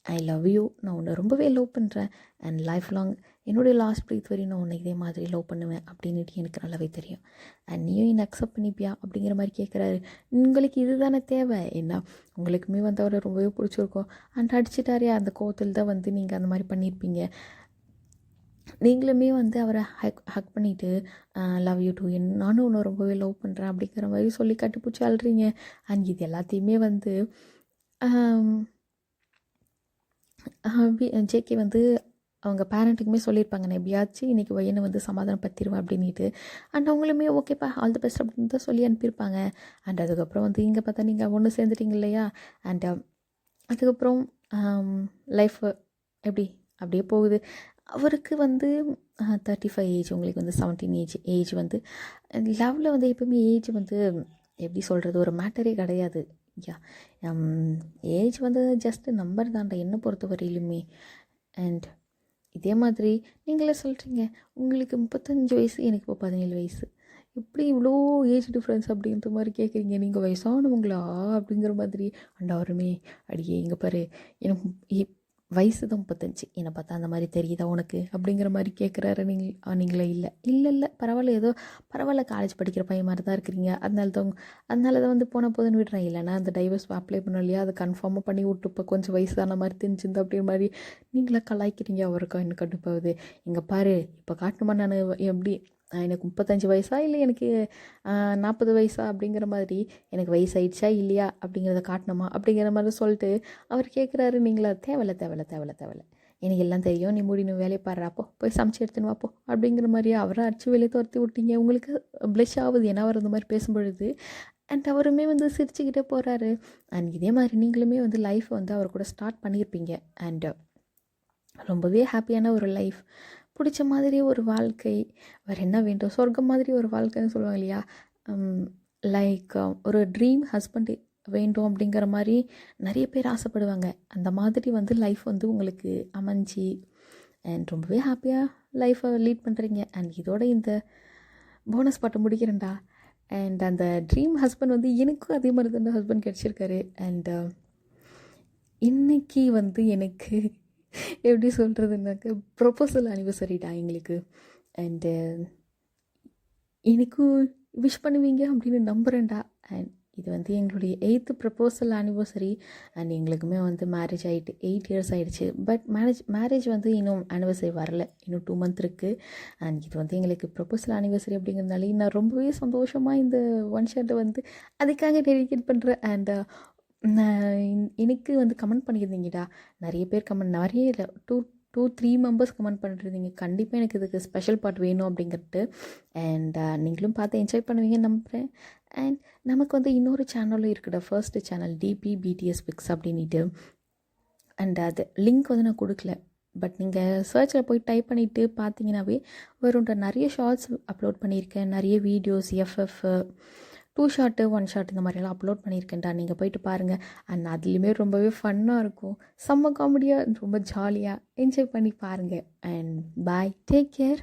I love you, நான் உன்னை ரொம்பவே லவ் பண்ணுறேன். அண்ட் லைஃப் லாங் என்னுடைய லாஸ்ட் ப்ரீத் வரையும் நான் உன்னை இதே மாதிரி லவ் பண்ணுவேன் அப்படின்ட்டு எனக்கு நல்லாவே தெரியும். அண்ட் நீயும் என்னை அக்செப்ட் பண்ணிப்பியா அப்படிங்கிற மாதிரி கேட்குறாரு. உங்களுக்கு இது தானே தேவை, என்ன உங்களுக்குமே வந்து அவரை ரொம்பவே பிடிச்சிருக்கும். அண்ட் அடிச்சிட்டாரே, அந்த கோவத்தில் தான் வந்து நீங்கள் அந்த மாதிரி பண்ணியிருப்பீங்க. நீங்களுமே வந்து அவரை ஹக் பண்ணிவிட்டு லவ் யூ டூ, நானும் உன்னை ரொம்பவே லவ் பண்ணுறேன் அப்படிங்கிற மாதிரி சொல்லி கட்டிப்பிடிச்சி அழுறீங்க. அண்ட் இது எல்லாத்தையுமே வந்து ஜேகே வந்து அவங்க பேரண்ட்டுக்குமே சொல்லியிருப்பாங்க, நான் எப்படியாச்சும் இன்றைக்கி ஒயனை வந்து சமாதானப்படுத்திடுவேன் அப்படின்ட்டு. அண்ட் அவங்களுமே ஓகேப்பா ஆல் தி பெஸ்ட் அப்படின்னு தான் சொல்லி அனுப்பியிருப்பாங்க. அண்ட் அதுக்கப்புறம் வந்து இங்கே பார்த்தா நீங்கள் ஒன்று சேர்ந்துட்டீங்க இல்லையா. அண்ட் அதுக்கப்புறம் லைஃப் எப்படி அப்படியே போகுது. அவருக்கு வந்து 35 ஏஜ், உங்களுக்கு வந்து 17 ஏஜ் வந்து லவ்வில் வந்து எப்பவுமே ஏஜ் வந்து எப்படி சொல்கிறது, ஒரு மேட்டரே கிடையாது. யா ஏஜ் வந்து ஜஸ்ட்டு நம்பர் தான்டா என்னை பொறுத்த வரையிலுமே. அண்ட் இதே மாதிரி நீங்களே சொல்கிறீங்க, உங்களுக்கு 35 வயசு, எனக்கு இப்போ 17 வயசு, எப்படி இவ்வளோ ஏஜ் டிஃப்ரென்ஸ் அப்படின்ற மாதிரி கேட்குறீங்க, நீங்கள் வயசானவங்களா அப்படிங்கிற மாதிரி. அண்டாருமே அடியே இங்கே பாரு, எனக்கு வயசு தான் 35, என்னை பார்த்தா அந்த மாதிரி தெரியுதா உனக்கு அப்படிங்கிற மாதிரி கேட்குறாரு. நீங்களே இல்லை இல்லை இல்லை பரவாயில்ல, ஏதோ பரவாயில்ல, காலேஜ் படிக்கிற பையன் மாதிரி தான் இருக்கிறீங்க, அதனால தான் வந்து போன போதுன்னு விடுறேன். இல்லைனா அந்த டைவர்ஸ் அப்ளை பண்ணோம் இல்லையா, அதை கன்ஃபார்மாக பண்ணி விட்டு இப்போ கொஞ்சம் வயசான மாதிரி தெரிஞ்சிருந்து அப்படின்ற மாதிரி நீங்களே கலாய்க்கிறீங்க. அவருக்கா என்ன கடுப்பாகுது. இங்கே பாரு, இப்போ காட்டணுமா நான் எப்படி எனக்கு 35 வயசா இல்லை எனக்கு 40 வயசா அப்படிங்கிற மாதிரி, எனக்கு வயசாயிடுச்சா இல்லையா அப்படிங்கிறத காட்டணுமா அப்படிங்கிற மாதிரி சொல்லிட்டு அவர் கேட்குறாரு. நீங்களா தேவையில்ல, எனக்கு எல்லாம் தெரியும், நீ மூடி வேலையை பாடுறாப்போ, போய் சமைச்சு எடுத்துன்னு வாப்போ அப்படிங்கிற மாதிரியே அவரை அடிச்சு வெளியே துரத்தி விட்டீங்க. உங்களுக்கு ப்ளஷ் ஆகுது ஏன்னா அவர் இந்த மாதிரி பேசும்பொழுது. அண்ட் அவருமே வந்து சிரிச்சுக்கிட்டே போகிறாரு. அண்ட் இதே மாதிரி நீங்களுமே வந்து லைஃப்பை வந்து அவர் கூட ஸ்டார்ட் பண்ணியிருப்பீங்க. அண்டு ரொம்பவே ஹாப்பியான ஒரு லைஃப், பிடிச்ச மாதிரி ஒரு வாழ்க்கை, வேறு என்ன வேண்டும், சொர்க்கம் மாதிரி ஒரு வாழ்க்கைன்னு சொல்லுவாங்க இல்லையா, லைக் ஒரு ட்ரீம் ஹஸ்பண்ட் வேண்டும் அப்படிங்கிற மாதிரி நிறைய பேர் ஆசைப்படுவாங்க. அந்த மாதிரி வந்து லைஃப் வந்து உங்களுக்கு அமைஞ்சி அண்ட் ரொம்பவே ஹாப்பியாக லைஃப்பை லீட் பண்ணுறீங்க. அண்ட் இதோட இந்த போனஸ் பாட்டை முடிக்கிறேன்டா. அண்ட் அந்த ட்ரீம் ஹஸ்பண்ட் வந்து எனக்கும் அதே மாதிரி தான் ஹஸ்பண்ட் கிடச்சிருக்காரு. அண்ட் இன்றைக்கி வந்து எனக்கு எப்படி சொல்கிறதுனாக்க ப்ரொப்போசல் ஆனிவர்சரிடா எங்களுக்கு. அண்டு எனக்கும் விஷ் பண்ணுவீங்க அப்படின்னு நம்புகிறேன்டா. அண்ட் இது வந்து எங்களுடைய 8th ப்ரப்போசல் ஆனிவர்சரி. அண்ட் எங்களுக்குமே வந்து மேரேஜ் ஆகிட்டு 8 இயர்ஸ் ஆகிடுச்சு. பட் மேரேஜ் வந்து இன்னும் ஆனிவர்சரி வரல, இன்னும் 2 month இருக்குது. அண்ட் இது வந்து எங்களுக்கு ப்ரப்போசல் ஆனிவர்சரி அப்படிங்கிறதுனால நான் ரொம்பவே சந்தோஷமாக இந்த ஒன் ஷர்ட்டை வந்து அதுக்காக டெடிகேட் பண்ணுறேன். அண்ட் எனக்கு வந்து கமெண்ட் பண்ணியிருந்தீங்கடா, நிறைய பேர் நிறைய இல்லை, 2-3 மெம்பர்ஸ் கமெண்ட் பண்ணிருந்தீங்க, கண்டிப்பாக எனக்கு இதுக்கு ஸ்பெஷல் பார்ட் வேணும் அப்படிங்கிறது. அண்ட் நீங்களும் பார்த்து என்ஜாய் பண்ணுவீங்கன்னு நம்புகிறேன். அண்ட் நமக்கு வந்து இன்னொரு சேனலும் இருக்குடா, ஃபர்ஸ்ட் சேனல் DPBTS Pics அப்படின்ட்டு. அண்ட் அது லிங்க் வந்து நான் கொடுக்கல, பட் நீங்கள் சர்ச்சில் போய் டைப் பண்ணிவிட்டு பார்த்தீங்கன்னாவே வரும்ன்ற. நிறைய ஷார்ட்ஸ் அப்லோட் பண்ணியிருக்கேன், நிறைய வீடியோஸ், FF 2 ஷார்ட் 1 ஷார்ட் இந்த மாதிரியெல்லாம் அப்லோட் பண்ணியிருக்கேன்டா. நீங்கள் போயிட்டு பாருங்கள். அண்ட் அதுலேயுமே ரொம்பவே ஃபன்னாக இருக்கும், செம்ம காமெடியாக, ரொம்ப ஜாலியாக என்ஜாய் பண்ணி பாருங்கள். And bye, take care.